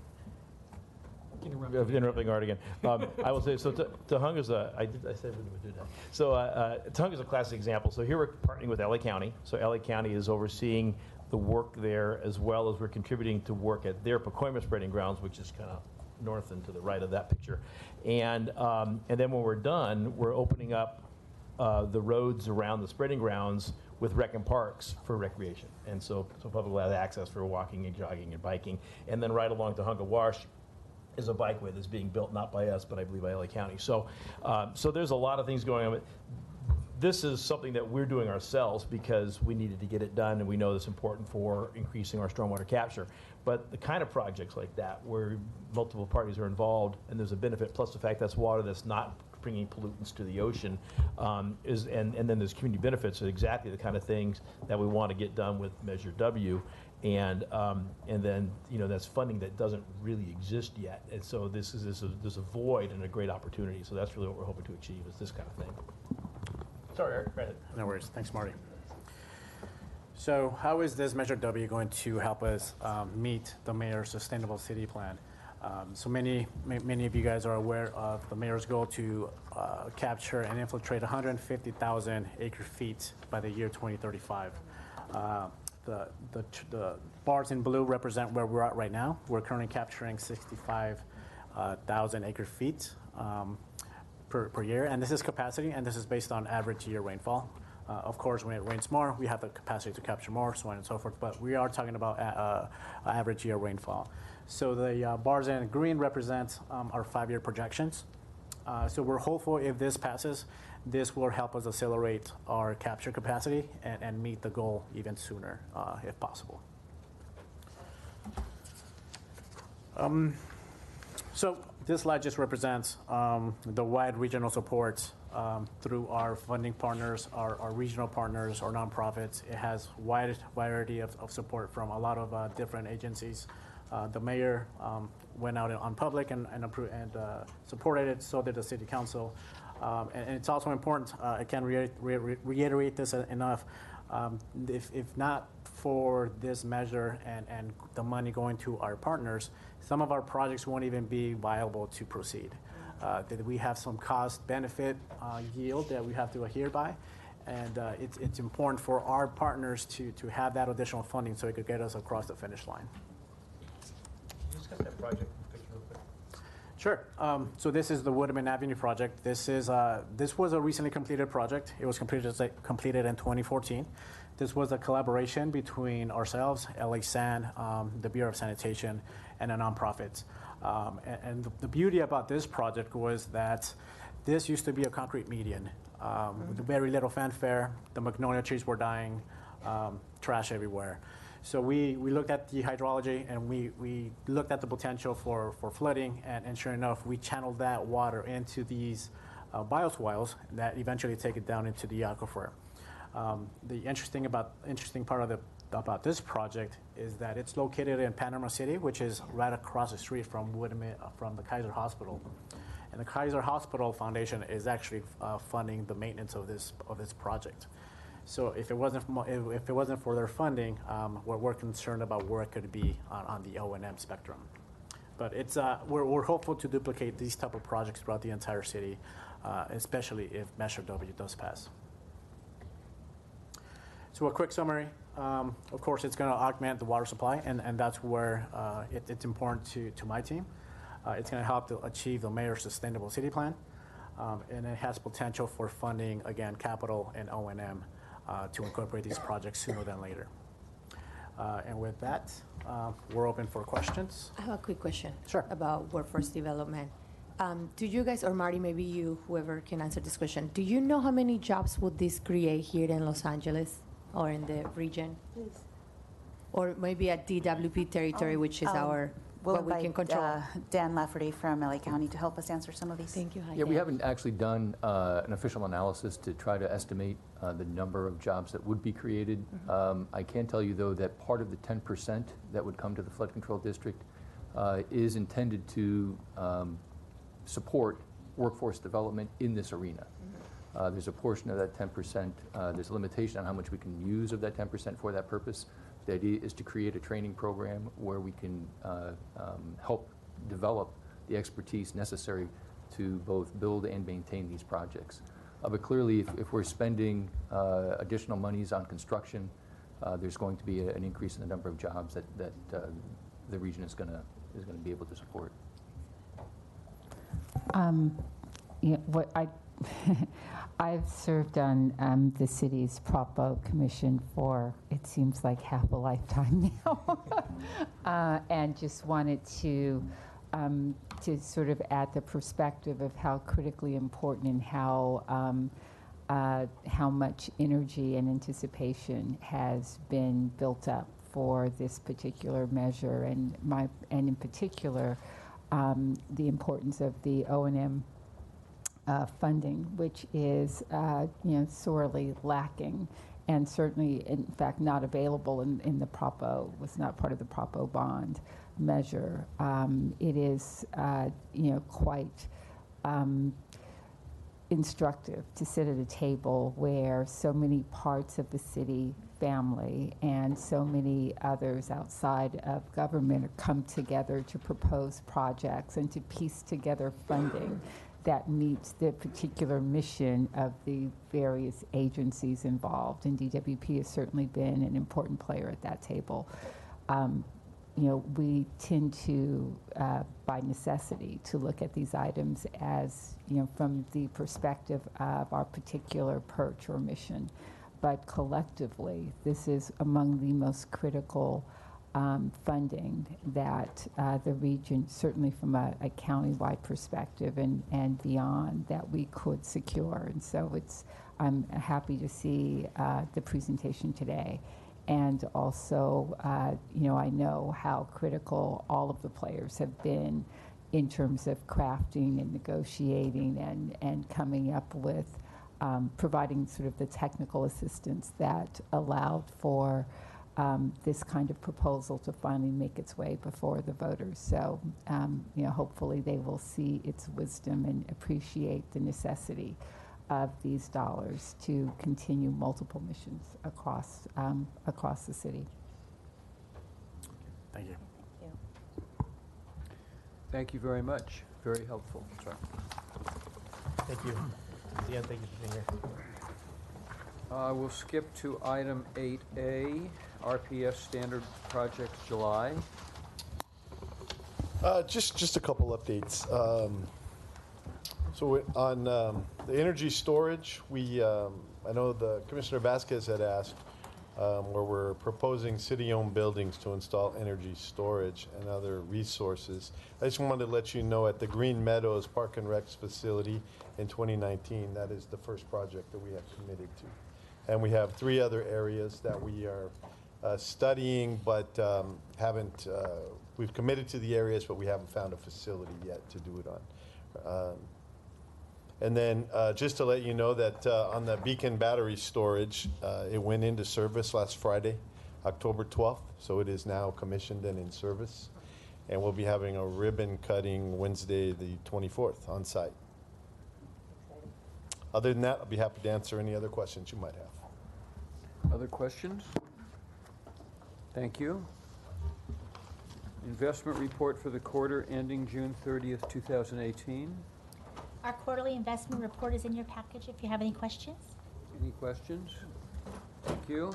of interrupting Art again. I will say, so Tahunga's I said we would do that. So Tahunga's a classic example. So here we're partnering with LA County. So LA County is overseeing the work there, as well as we're contributing to work at their Pacoima spreading grounds, which is kind of north and to the right of that picture. And then when we're done, we're opening up the roads around the spreading grounds with rec and parks for recreation. And so public will have access for walking and jogging and biking. And then right along Tahunga Wash is a bikeway that's being built, not by us, but I believe by LA County. So there's a lot of things going on. This is something that we're doing ourselves because we needed to get it done, and we know it's important for increasing our stormwater capture. But the kind of projects like that, where multiple parties are involved and there's a benefit, plus the fact that's water that's not bringing pollutants to the ocean, and then there's community benefits, are exactly the kind of things that we want to get done with Measure W. And then that's funding that doesn't really exist yet. And so there's a void and a great opportunity. So that's really what we're hoping to achieve, is this kind of thing. Sorry, Eric, go ahead. No worries. Thanks, Marty. So how is this Measure W going to help us meet the mayor's sustainable city plan? So many of you guys are aware of the mayor's goal to capture and infiltrate 150,000 acre feet by the year 2035. The bars in blue represent where we're at right now. We're currently capturing 65,000 acre feet per year, and this is capacity, and this is based on average year rainfall. Of course, when it rains more, we have the capacity to capture more, so on and so forth, but we are talking about average year rainfall. So the bars in green represent our 5-year projections. So we're hopeful if this passes, this will help us accelerate our capture capacity and meet the goal even sooner, if possible. So this slide just represents the wide regional support through our funding partners, our regional partners, our nonprofits. It has wide variety of support from a lot of different agencies. The mayor went out on public and supported it, so did the city council. And it's also important, I can't reiterate this enough, if not for this measure and the money going to our partners, some of our projects won't even be viable to proceed. That we have some cost benefit yield that we have to adhere by, and it's important for our partners to have that additional funding so it could get us across the finish line. Just got that project picture real quick. Sure. So this is the Woodman Avenue project. This was a recently completed project. It was completed in 2014. This was a collaboration between ourselves, LA San, the Bureau of Sanitation, and a nonprofit. And the beauty about this project was that this used to be a concrete median with very little fanfare. The magnolia trees were dying, trash everywhere. So we looked at the hydrology, and we looked at the potential for flooding, and sure enough, we channeled that water into these bioswales that eventually take it down into the aquifer. The interesting part about this project is that it's located in Panama City, which is right across the street from the Kaiser Hospital. And the Kaiser Hospital Foundation is actually funding the maintenance of this project. So if it wasn't for their funding, we're concerned about where it could be on the O&M spectrum. But we're hopeful to duplicate these type of projects throughout the entire city, especially if Measure W does pass. So a quick summary. Of course, it's going to augment the water supply, and that's where it's important to my team. It's going to help to achieve the mayor's sustainable city plan. and it has potential for funding, again, capital and O&M to incorporate these projects sooner than later. And with that, we're open for questions. I have a quick question. Sure. About workforce development. Do you guys, or Marty, maybe you, whoever can answer this question, do you know how many jobs would this create here in Los Angeles or in the region? Please. Or maybe at DWP territory, which is what we can control? Dan Lafferty from LA County to help us answer some of these. Thank you. Hi, Yeah, we Dan. haven't actually done an official analysis to try to estimate the number of jobs that would be created. I can tell you, though, that part of the 10% that would come to the flood control district is intended to support workforce development in this arena. There's a portion of that 10%, there's a limitation on how much we can use of that 10% for that purpose. The idea is to create a training program where we can help develop the expertise necessary to both build and maintain these projects. But clearly, if we're spending additional monies on construction, there's going to be an increase in the number of jobs that the region is going to be able to support. Yeah, what I've served on the city's Propo Commission for, it seems like half a lifetime now, and just wanted to sort of add the perspective of how critically important and how much energy and anticipation has been built up for this particular measure, and in particular the importance of the O&M funding, which is sorely lacking, and certainly, in fact, not available in the Propo, was not part of the Propo bond measure. It is quite instructive to sit at a table where so many parts of the city family and so many others outside of government come together to propose projects and to piece together funding that meets the particular mission of the various agencies involved. And DWP has certainly been an important player at that table. We tend to, by necessity, to look at these items as, from the perspective of our particular perch or mission. But collectively, this is among the most critical funding that the region, certainly from a county-wide perspective and beyond, that we could secure. And so I'm happy to see the presentation today. And also, I know how critical all of the players have been in terms of crafting and negotiating and coming up with providing sort of the technical assistance that allowed for this kind of proposal to finally make its way before the voters. So, hopefully they will see its wisdom and appreciate the necessity of these dollars to continue multiple missions across the city. Thank you. Thank you very much. Very helpful. Sorry. Thank you. Dan, thank you for being here. We'll skip to item 8A, RPS Standard Project July. Just a couple updates. So on the energy storage, I know the Commissioner Vasquez had asked where we're proposing city-owned buildings to install energy storage and other resources. I just wanted to let you know at the Green Meadows Park and Recs facility in 2019, that is the first project that we have committed to. And we have 3 other areas that we are studying, but we've committed to the areas, but we haven't found a facility yet to do it on. And then just to let you know that on the Beacon battery storage, it went into service last Friday, October 12th, so it is now commissioned and in service. And we'll be having a ribbon cutting Wednesday, the 24th, on site. Other than that, I'll be happy to answer any other questions you might have. Other questions? Thank you. Investment report for the quarter ending June 30th, 2018. Our quarterly investment report is in your package if you have any questions. Any questions? Thank you.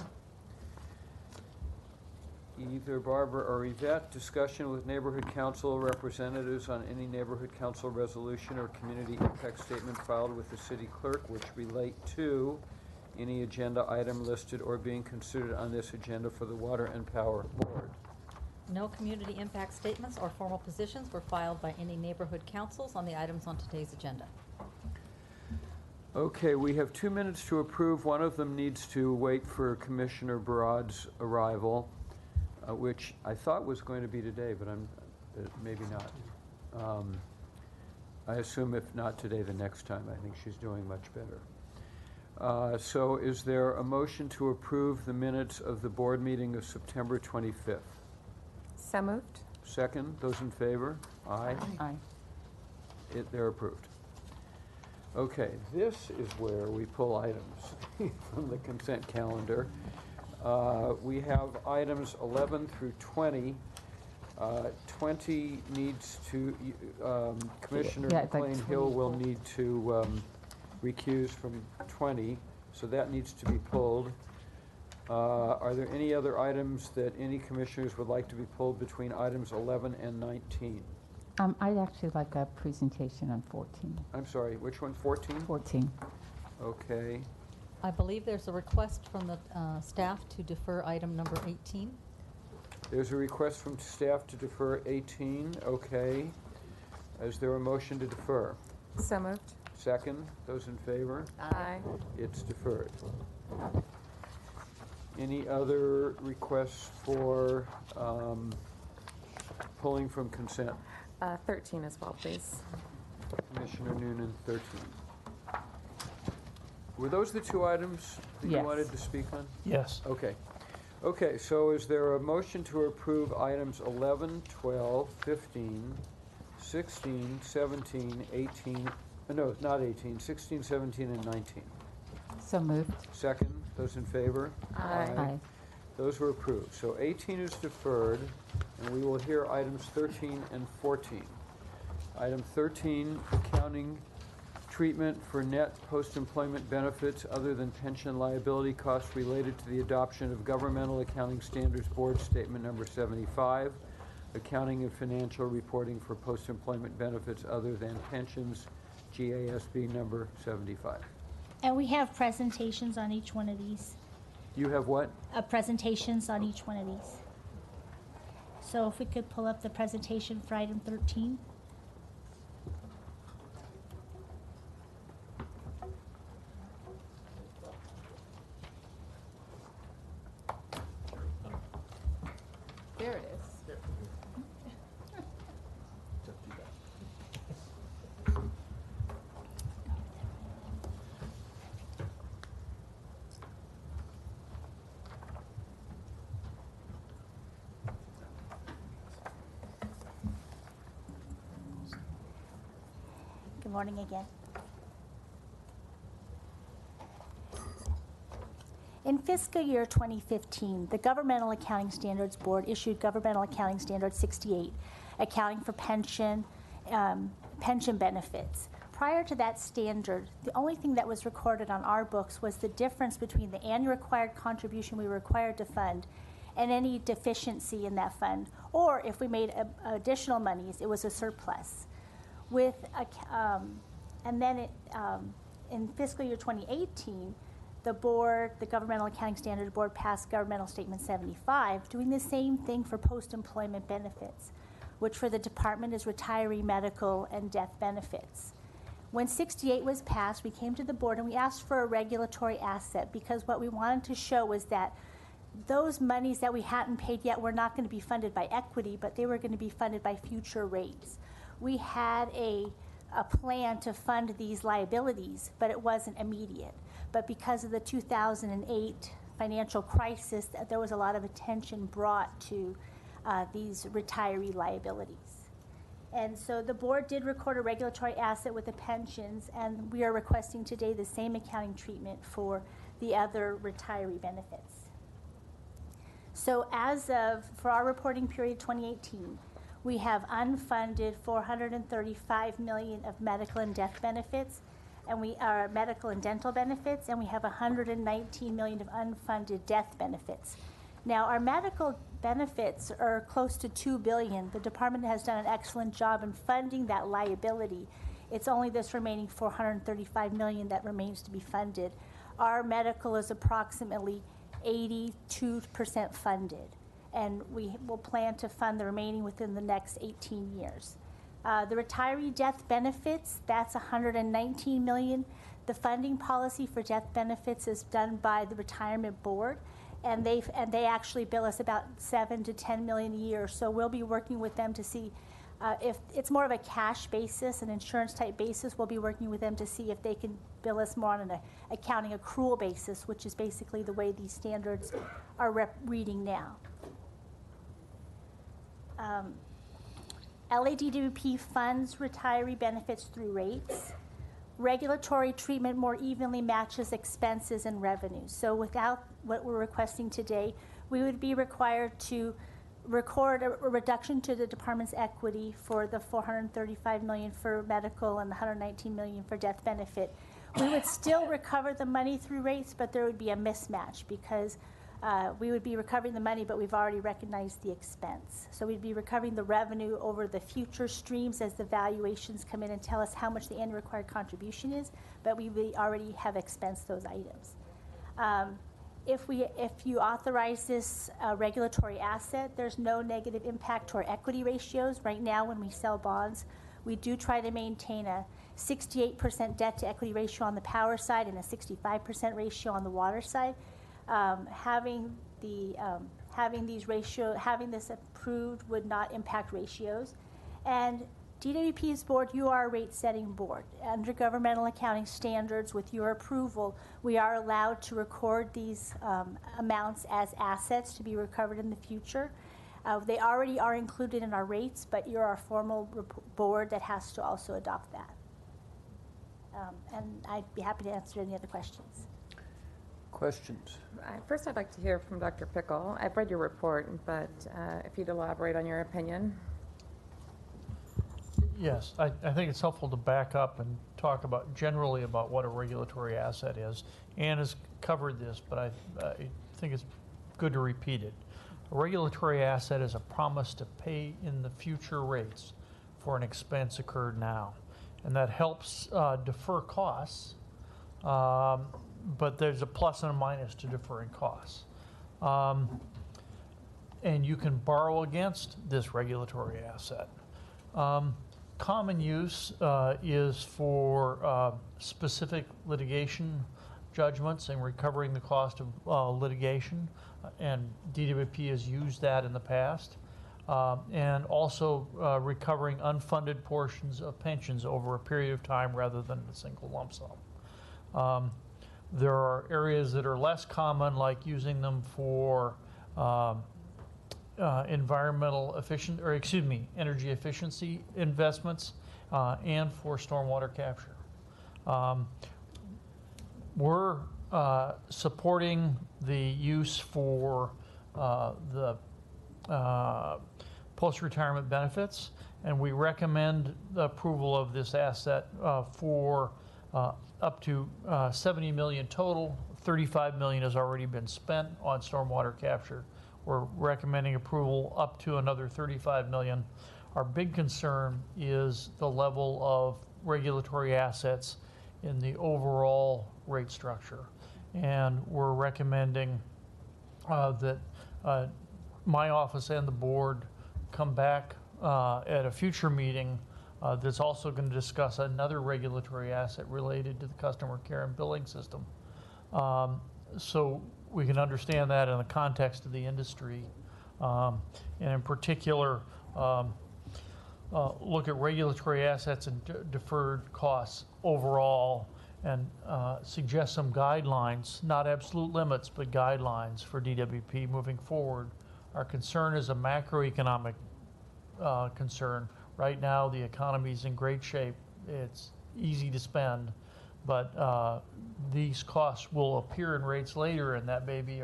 either Barbara or Yvette, discussion with neighborhood council representatives on any neighborhood council resolution or community impact statement filed with the city clerk which relate to any agenda item listed or being considered on this agenda for the Water and Power Board. No community impact statements or formal positions were filed by any neighborhood councils on the items on today's agenda. Okay, we have 2 minutes to approve. One of them needs to wait for Commissioner Barad's arrival, which I thought was going to be today, but maybe not. I assume if not today, the next time. I think she's doing much better. So is there a motion to approve the minutes of the board meeting of September 25th? So moved. Second, those in favor? Aye. Aye. They're approved. Okay, this is where we pull items from the consent calendar. We have items 11 through 20. 20 needs to, Commissioner Yeah, I'd like McLean 20 Hill will pulled. need to recuse from 20, so that needs to be pulled. Are there any other items that any commissioners would like to be pulled between items 11 and 19? I'd actually like a presentation on 14. I'm sorry, which one, 14? 14. Okay. I believe there's a request from the staff to defer item number 18. There's a request from staff to defer 18, okay. Is there a motion to defer? So moved. Second, those in favor? Aye. It's deferred. Any other requests for pulling from consent? 13 as well, please. Commissioner Noonan, 13. Were those the two items that you Yes. wanted to speak on? Yes. Okay. Okay, so is there a motion to approve items 11, 12, 15, 16, 17, 18, no, not 18, 16, 17, and 19? So moved. Second, those in favor? Aye. Aye. Those were approved. So 18 is deferred, and we will hear items 13 and 14. Item 13, accounting treatment for net post-employment benefits other than pension liability costs related to the adoption of Governmental Accounting Standards Board Statement Number 75, accounting and financial reporting for post-employment benefits other than pensions, GASB number 75. And we have presentations on each one of these. You have what? Presentations on each one of these. So if we could pull up the presentation for item 13. There it is. Good morning again. In fiscal year 2015, the Governmental Accounting Standards Board issued Governmental Accounting Standard 68, accounting for pension benefits. Prior to that standard, the only thing that was recorded on our books was the difference between the annual required contribution we were required to fund and any deficiency in that fund, or if we made additional monies, it was a surplus. In fiscal year 2018, the board, the Governmental Accounting Standards Board, passed Governmental Statement 75, doing the same thing for post-employment benefits, which for the department is retiree medical and death benefits. When 68 was passed, we came to the board and we asked for a regulatory asset because what we wanted to show was that those monies that we hadn't paid yet were not going to be funded by equity, but they were going to be funded by future rates. We had a plan to fund these liabilities, but it wasn't immediate. But because of the 2008 financial crisis, there was a lot of attention brought to these retiree liabilities. And so the board did record a regulatory asset with the pensions, and we are requesting today the same accounting treatment for the other retiree benefits. So for our reporting period 2018, we have unfunded $435 million of medical and death benefits, and we are medical and dental benefits, and we have $119 million of unfunded death benefits. Now, our medical benefits are close to $2 billion. The department has done an excellent job in funding that liability. It's only this remaining $435 million that remains to be funded. Our medical is approximately 82% funded, and we will plan to fund the remaining within the next 18 years. The retiree death benefits, that's $119 million. The funding policy for death benefits is done by the retirement board, and they actually bill us about $7 to $10 million a year. So we'll be working with them to see if it's more of a cash basis, an insurance type basis. We'll be working with them to see if they can bill us more on an accounting accrual basis, which is basically the way these standards are reading now. LADWP funds retiree benefits through rates. Regulatory treatment more evenly matches expenses and revenues. So without what we're requesting today, we would be required to record a reduction to the department's equity for the $435 million for medical and the $119 million for death benefit. We would still recover the money through rates, but there would be a mismatch because we would be recovering the money, but we've already recognized the expense. So we'd be recovering the revenue over the future streams as the valuations come in and tell us how much the annual required contribution is, but we already have expensed those items. If you authorize this regulatory asset, there's no negative impact to our equity ratios. Right now, when we sell bonds, we do try to maintain a 68% debt to equity ratio on the power side and a 65% ratio on the water side. Having this approved would not impact ratios. And DWP's board, you are a rate-setting board. Under governmental accounting standards, with your approval, we are allowed to record these amounts as assets to be recovered in the future. They already are included in our rates, but you're our formal board that has to also adopt that. And I'd be happy to answer any other questions. Questions? First, I'd like to hear from Dr. Pickle. I've read your report, but if you'd elaborate on your opinion. Yes, I think it's helpful to back up and talk about generally about what a regulatory asset is. Ann has covered this, but I think it's good to repeat it. A regulatory asset is a promise to pay in the future rates for an expense occurred now. And that helps defer costs, but there's a plus and a minus to deferring costs. And you can borrow against this regulatory asset. Common use is for specific litigation judgments and recovering the cost of litigation, and DWP has used that in the past, and also recovering unfunded portions of pensions over a period of time rather than a single lump sum. There are areas that are less common, like using them for energy efficiency investments and for stormwater capture. We're supporting the use for the post-retirement benefits, and we recommend the approval of this asset for up to $70 million total. $35 million has already been spent on stormwater capture. We're recommending approval up to another $35 million. Our big concern is the level of regulatory assets in the overall rate structure. And we're recommending that my office and the board come back at a future meeting that's also going to discuss another regulatory asset related to the customer care and billing system. So we can understand that in the context of the industry, and in particular, look at regulatory assets and deferred costs overall, and suggest some guidelines, not absolute limits, but guidelines for DWP moving forward. Our concern is a macroeconomic concern. Right now, the economy is in great shape. It's easy to spend, but these costs will appear in rates later, and that may be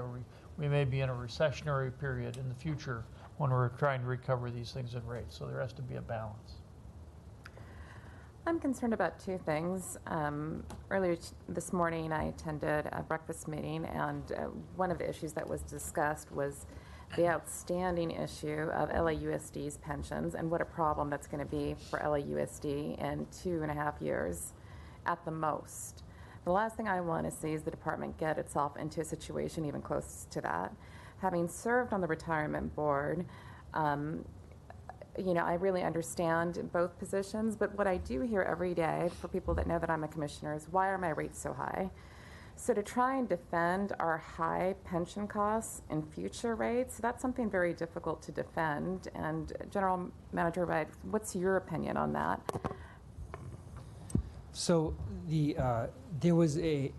we may be in a recessionary period in the future when we're trying to recover these things in rates. So there has to be a balance. I'm concerned about two things. Earlier this morning, I attended a breakfast meeting, and one of the issues that was discussed was the outstanding issue of LAUSD's pensions and what a problem that's going to be for LAUSD in 2.5 years at the most. The last thing I want to see is the department get itself into a situation even close to that. Having served on the retirement board, you know, I really understand both positions, but what I do hear every day for people that know that I'm a commissioner is, why are my rates so high? So to try and defend our high pension costs in future rates, that's something very difficult to defend. And General Manager Wright, what's your opinion on that? So there was a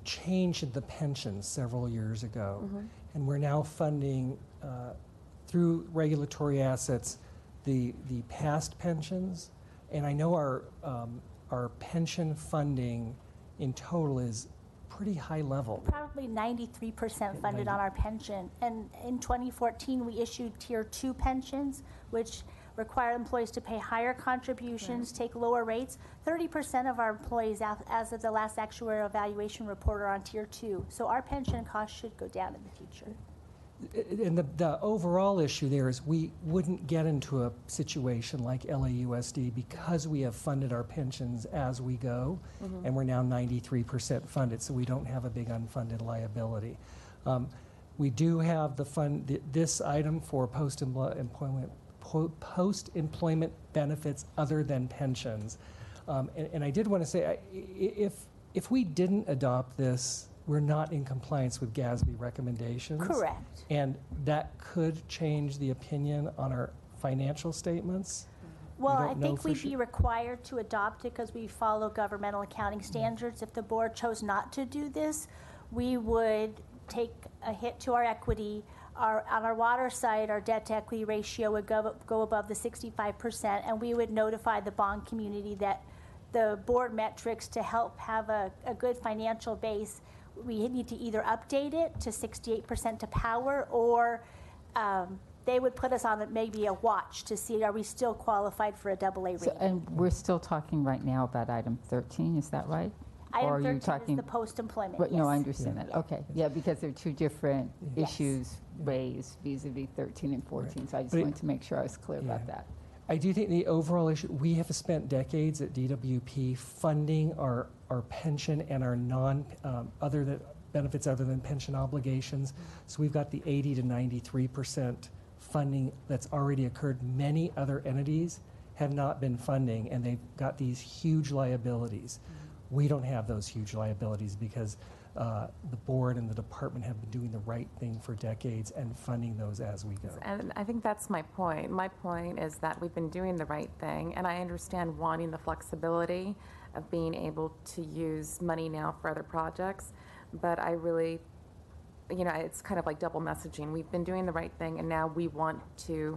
change in the pensions several years ago, and we're now funding through regulatory assets the past pensions, and I know our pension funding in total is pretty high level. Probably 93% funded on our pension. And in 2014, we issued Tier 2 pensions, which require employees to pay higher contributions, take lower rates. 30% of our employees, as of the last actuarial evaluation report, are on Tier 2. So our pension costs should go down in the future. And the overall issue there is we wouldn't get into a situation like LAUSD because we have funded our pensions as we go, and we're now 93% funded, so we don't have a big unfunded liability. We do have this item for post-employment benefits other than pensions. And I did want to say, if we didn't adopt this, we're not in compliance with GASB recommendations. Correct. And that could change the opinion on our financial statements. Well, I think we'd be required to adopt it because we follow governmental accounting standards. If the board chose not to do this, we would take a hit to our equity. On our water side, our debt to equity ratio would go above the 65%, and we would notify the bond community that the board metrics to help have a good financial base, we need to either update it to 68% to power, or they would put us on maybe a watch to see, are we still qualified for a AA rating? So, and we're still talking right now about item 13, is that right? Item 13 is the post-employment, yes. No, I understand that. Okay, yeah, because there are two different issues raised vis-a-vis 13 and 14, so I just wanted to make sure I was clear about that. I do think the overall issue, we have spent decades at DWP funding our pension and our benefits other than pension obligations. So we've got the 80 to 93% funding that's already occurred. Many other entities have not been funding, and they've got these huge liabilities. We don't have those huge liabilities because the board and the department have been doing the right thing for decades and funding those as we go. And I think that's my point. My point is that we've been doing the right thing, and I understand wanting the flexibility of being able to use money now for other projects, but I really, you know, it's kind of like double messaging. We've been doing the right thing, and now we want to,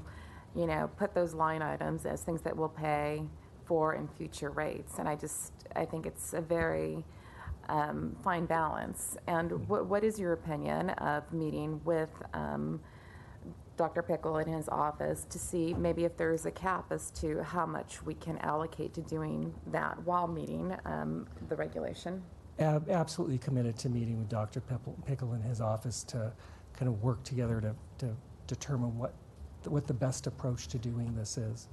you know, put those line items as things that we'll pay for in future rates, and I think it's a very fine balance. And what is your opinion of meeting with Dr. Pickle in his office to see maybe if there's a cap as to how much we can allocate to doing that while meeting the regulation? Absolutely committed to meeting with Dr. Pickle in his office to kind of work together to determine what the best approach to doing this is.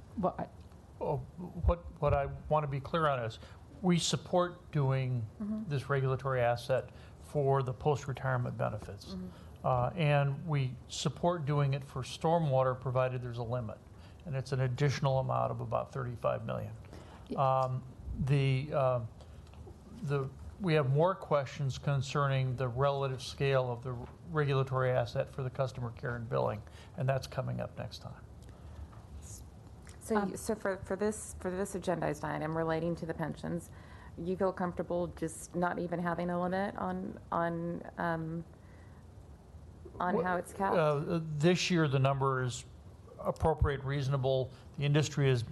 Well, what I want to be clear on is we support doing this regulatory asset for the post-retirement benefits. And we support doing it for stormwater provided there's a limit. And it's an additional amount of about $35 million. We have more questions concerning the relative scale of the regulatory asset for the customer care and billing, and that's coming up next time. So for this agendized item relating to the pensions, you feel comfortable just not even having a limit on how it's capped? This year the number is appropriate, reasonable. The industry is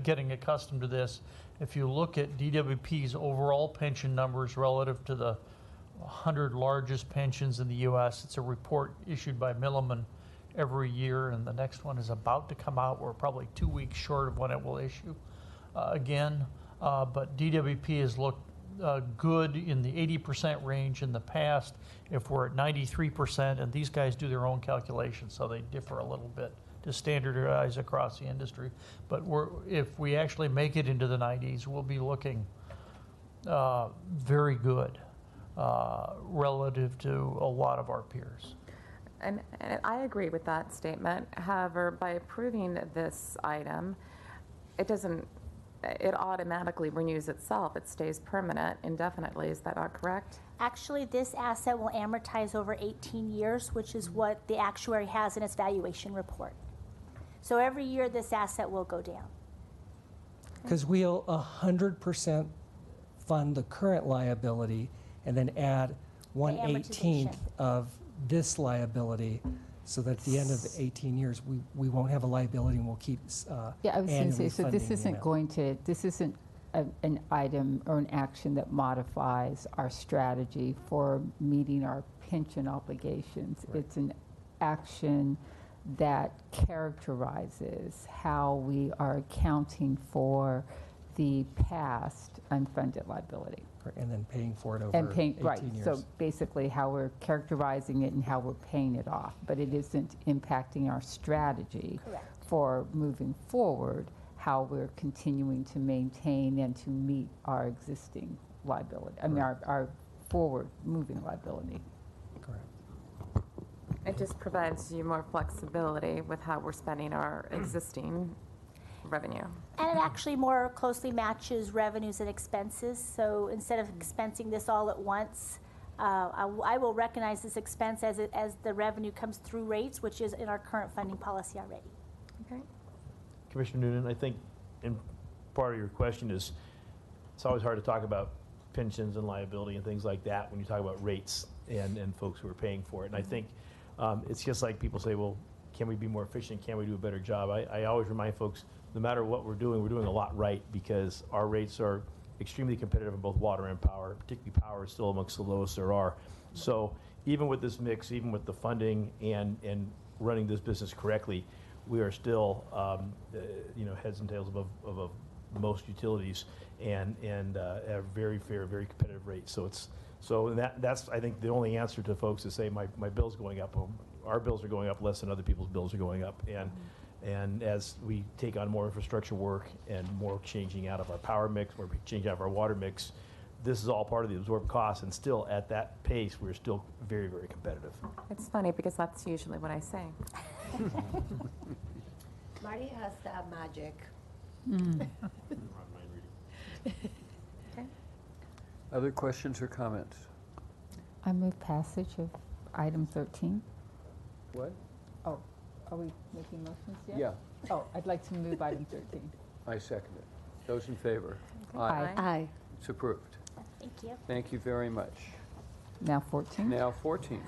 getting accustomed to this. If you look at DWP's overall pension numbers relative to the 100 largest pensions in the U.S., it's a report issued by Milliman every year, and the next one is about to come out. We're probably 2 weeks short of when it will issue again. But DWP has looked good in the 80% range in the past. If we're at 93%, and these guys do their own calculations, so they differ a little bit to standardize across the industry. But if we actually make it into the 90s, we'll be looking very good relative to a lot of our peers. And I agree with that statement. However, by approving this item, it automatically renews itself. It stays permanent indefinitely. Is that not correct? Actually, this asset will amortize over 18 years, which is what the actuary has in its valuation report. So every year, this asset will go down. Because we'll 100% fund the current liability and then add 1/18 of this liability, so that at the end of the 18 years, we won't have a liability and we'll keep Yeah, I was going to say, so this funding the isn't amount. going to, this isn't an item or an action that modifies our strategy for meeting our pension obligations. Right. It's an action that characterizes how we are accounting for the past unfunded liability. And then paying for it over And paying, 18 right, years. so basically how we're characterizing it and how we're paying it off. But it isn't impacting our strategy Correct. for moving forward, how we're continuing to maintain and to meet our existing liability, I mean, our forward-moving liability. Correct. It just provides you more flexibility with how we're spending our existing revenue. And it actually more closely matches revenues and expenses. So instead of expensing this all at once, I will recognize this expense as the revenue comes through rates, which is in our current funding policy already. Okay. Commissioner Noonan, I think in part of your question is, it's always hard to talk about pensions and liability and things like that when you talk about rates and folks who are paying for it. And I think it's just like people say, well, can we be more efficient? Can we do a better job? I always remind folks, no matter what we're doing a lot right, because our rates are extremely competitive in both water and power. Particularly power is still amongst the lowest there are. So even with this mix, even with the funding and running this business correctly, we are still heads and tails above most utilities and have very fair, very competitive rates. So that's I think the only answer to folks to say my bill's going up. Our bills are going up less than other people's bills are going up, and as we take on more infrastructure work and more changing out of our power mix, more changing out of our water mix, this is all part of the absorbed cost, and still at that pace, we're still very, very competitive. It's funny because that's usually what I say. Marty has that magic. Okay. Other questions or comments? I move passage of item 13. What? Oh, are we making motions yet? Yeah, Oh, I'd like to move item 13. I second it. Those in favor? Aye. Aye. It's approved. Thank you. Thank you very much. Now 14. Now 14.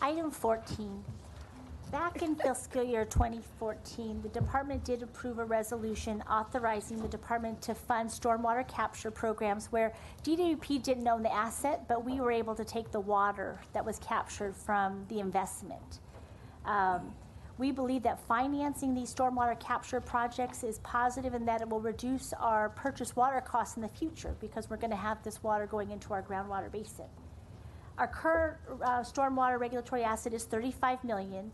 Item 14. Back in fiscal year 2014, the department did approve a resolution authorizing the department to fund stormwater capture programs where DWP didn't own the asset, but we were able to take the water that was captured from the investment. We believe that financing these stormwater capture projects is positive in that it will reduce our purchase water costs in the future because we're going to have this water going into our groundwater basin. Our current stormwater regulatory asset is $35 million.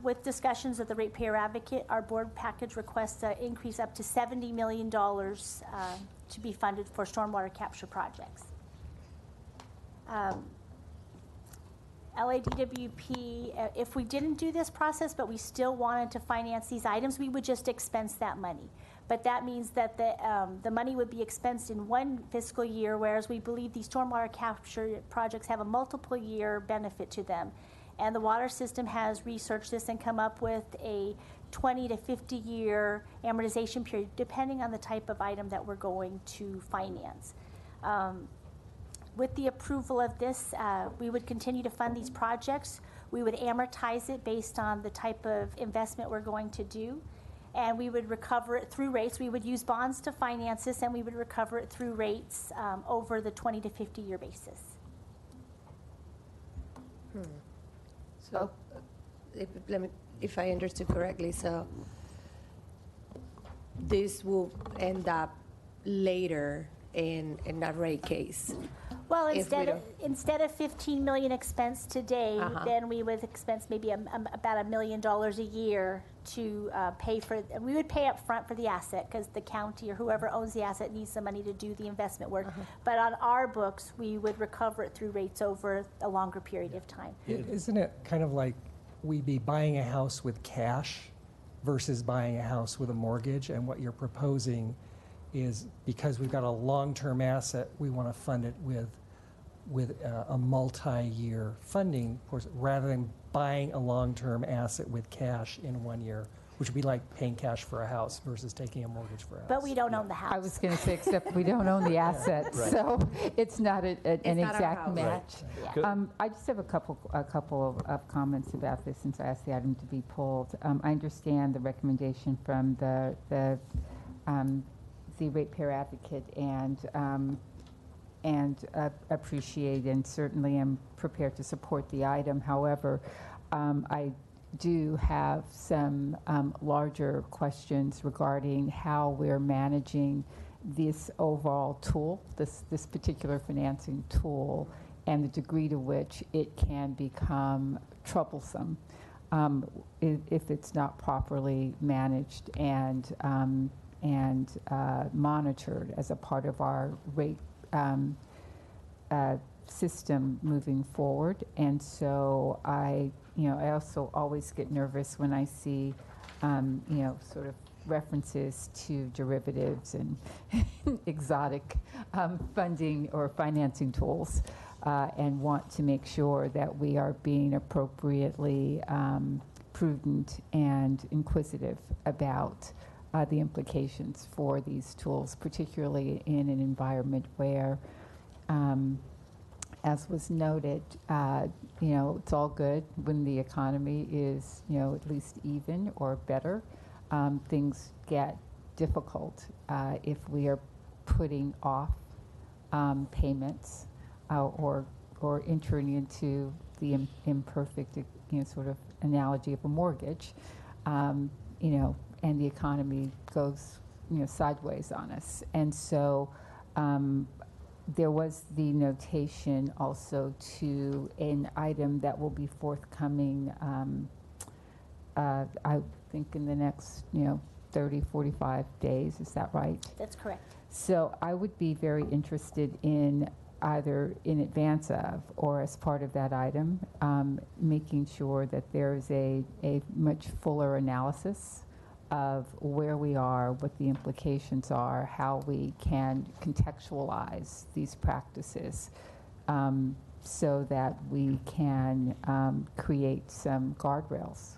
With discussions with the ratepayer advocate, our board package requests an increase up to $70 million to be funded for stormwater capture projects. LADWP, if we didn't do this process, but we still wanted to finance these items, we would just expense that money. But that means that the money would be expensed in one fiscal year, whereas we believe these stormwater capture projects have a multiple year benefit to them. And the water system has researched this and come up with a 20 to 50 year amortization period, depending on the type of item that we're going to finance. With the approval of this, we would continue to fund these projects. We would amortize it based on the type of investment we're going to do. And we would recover it through rates. We would use bonds to finance this, and we would recover it through rates over the 20 to 50 year basis. So, if I understood correctly, so this will end up later in a rate case. Well, if we instead of 15 million expense today, then we would expense maybe about $1 million a year to pay for. We would pay up front for the asset because the county or whoever owns the asset needs the money to do the investment work. But on our books, we would recover it through rates over a longer period of time. Isn't it kind of like we'd be buying a house with cash versus buying a house with a mortgage? And what you're proposing is, because we've got a long-term asset, we want to fund it with a multi-year funding, rather than buying a long-term asset with cash in 1 year, which would be like paying cash for a house versus taking a mortgage for a house. But we don't own the house. I was going to say, except we don't own the asset, so it's not an exact match. Right. I just have a couple of comments about this since I asked the item to be pulled. I understand the recommendation from the ratepayer advocate and appreciate and certainly am prepared to support the item. However, I do have some larger questions regarding how we're managing this overall tool, this particular financing tool, and the degree to which it can become troublesome if it's not properly managed and monitored as a part of our rate system moving forward. And so I also always get nervous when I see, sort of references to derivatives and exotic funding or financing tools, and want to make sure that we are being appropriately prudent and inquisitive about the implications for these tools, particularly in an environment where, as was noted, it's all good when the economy is, at least even or better. Things get difficult if we are putting off payments or entering into the imperfect, sort of analogy of a mortgage, and the economy goes, sideways on us. And so there was the notation also to an item that will be forthcoming, I think in the next, 30, 45 days. Is that right? That's correct. So I would be very interested in either in advance of or as part of that item, making sure that there's a much fuller analysis of where we are, what the implications are, how we can contextualize these practices, so that we can create some guardrails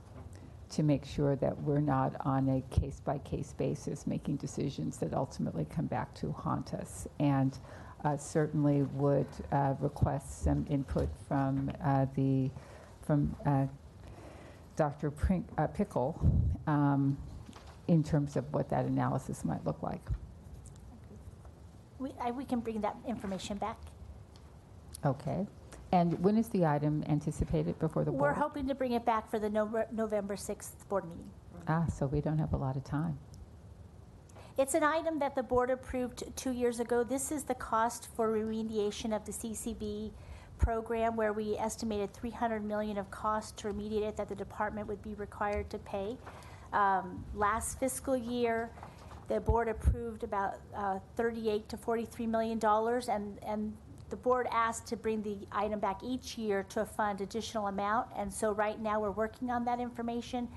to make sure that we're not on a case-by-case basis making decisions that ultimately come back to haunt us. And certainly would request some input from Dr. Pickle in terms of what that analysis might look like. We can bring that information back. Okay. And when is the item anticipated before the board? We're hoping to bring it back for the November 6th board meeting. So we don't have a lot of time. It's an item that the board approved 2 years ago. This is the cost for remediation of the CCB program, where we estimated $300 million of cost to remediate it that the department would be required to pay. Last fiscal year, the board approved about $38 to $43 million, and the board asked to bring the item back each year to fund additional amount. And so right now we're working on that information,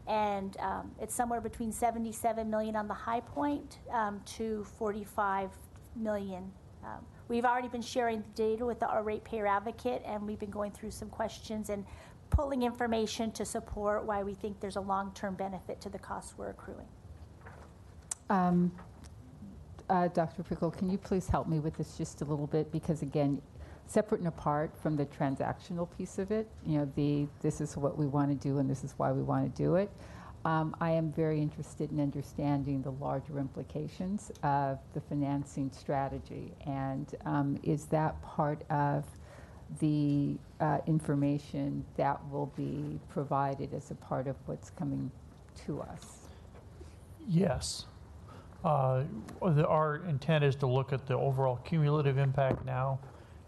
and it's somewhere between $77 million on the high point to $45 million. We've already been sharing the data with our ratepayer advocate, and we've been going through some questions and pulling information to support why we think there's a long-term benefit to the costs we're accruing. Dr. Pickle, can you please help me with this just a little bit? Because again, separate and apart from the transactional piece of it, this is what we want to do and this is why we want to do it. I am very interested in understanding the larger implications of the financing strategy. And is that part of the information that will be provided as a part of what's coming to us? Yes. Our intent is to look at the overall cumulative impact now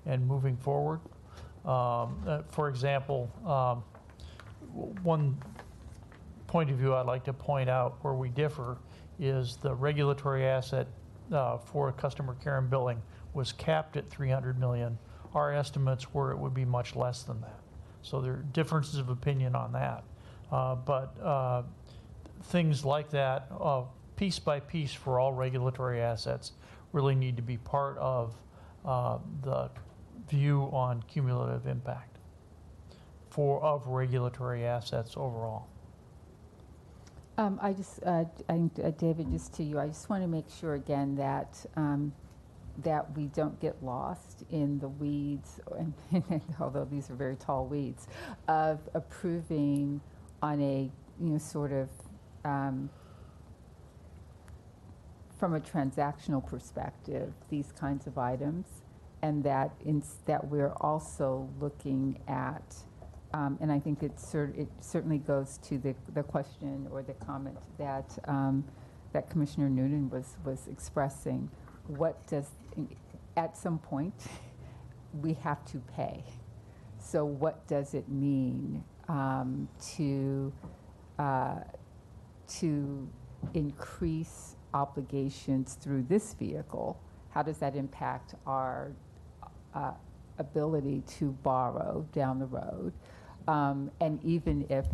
and moving forward. For example, one point of view I'd like to point out where we differ is the regulatory asset for customer care and billing was capped at $300 million. Our estimates were it would be much less than that. So there are differences of opinion on that. But things like that, piece by piece for all regulatory assets, really need to be part of the view on cumulative impact of regulatory assets overall. David, just to you, I just want to make sure again that that we don't get lost in the weeds, and although these are very tall weeds, of approving on a sort of from a transactional perspective these kinds of items, and that we're also looking at. And I think it certainly goes to the question or the comment that that Commissioner Noonan was expressing. What does, at some point, we have to pay. So what does it mean to increase obligations through this vehicle? How does that impact our ability to borrow down the road? And even if,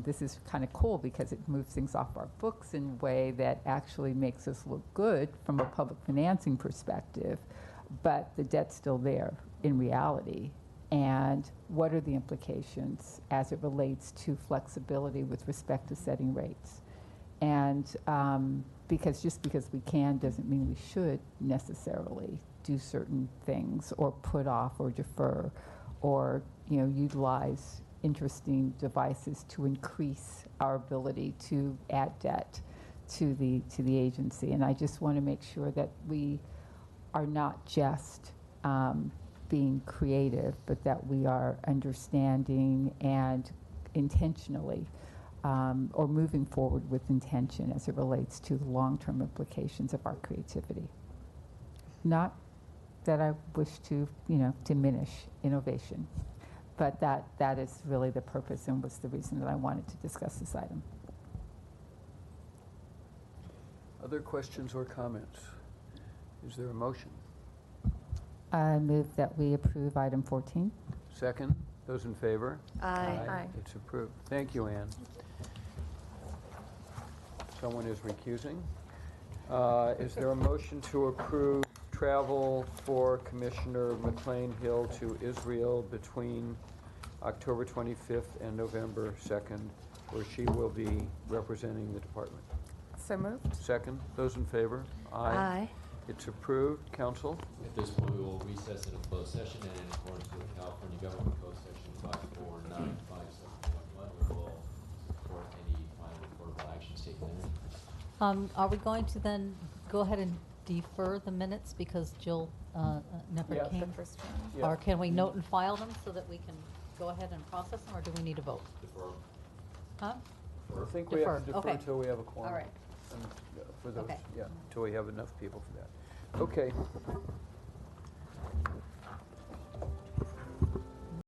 this is kind of cool because it moves things off our books in a way that actually makes us look good from a public financing perspective, but the debt's still there in reality. And what are the implications as it relates to flexibility with respect to setting rates? And because just because we can doesn't mean we should necessarily do certain things or put off or defer or utilize interesting devices to increase our ability to add debt to the agency. And I just want to make sure that we are not just being creative, but that we are understanding and intentionally or moving forward with intention as it relates to the long-term implications of our creativity. Not that I wish to, diminish innovation, but that is really the purpose and was the reason that I wanted to discuss this item. Other questions or comments? Is there a motion? I move that we approve item 14. Second? Those in favor? Aye. It's approved. Thank you, Ann. Someone is recusing. Is there a motion to approve travel for Commissioner McLean Hill to Israel between October 25th and November 2nd, where she will be representing the department? So moved. Second. Those in favor? Aye. It's approved. Council? At this point, we will recess in a closed session, and in accordance with California Government Code Section 54957.1, we will support any final reportable actions taken therein. Are we going to then go ahead and defer the minutes because Jill never came? The first one. Or can we note and file them so that we can go ahead and process them, or do we need a vote? Defer. Huh? I think we have to defer Okay. until we have a quorum. All right. And, for those, Okay. yeah, until we have enough people for that. Okay.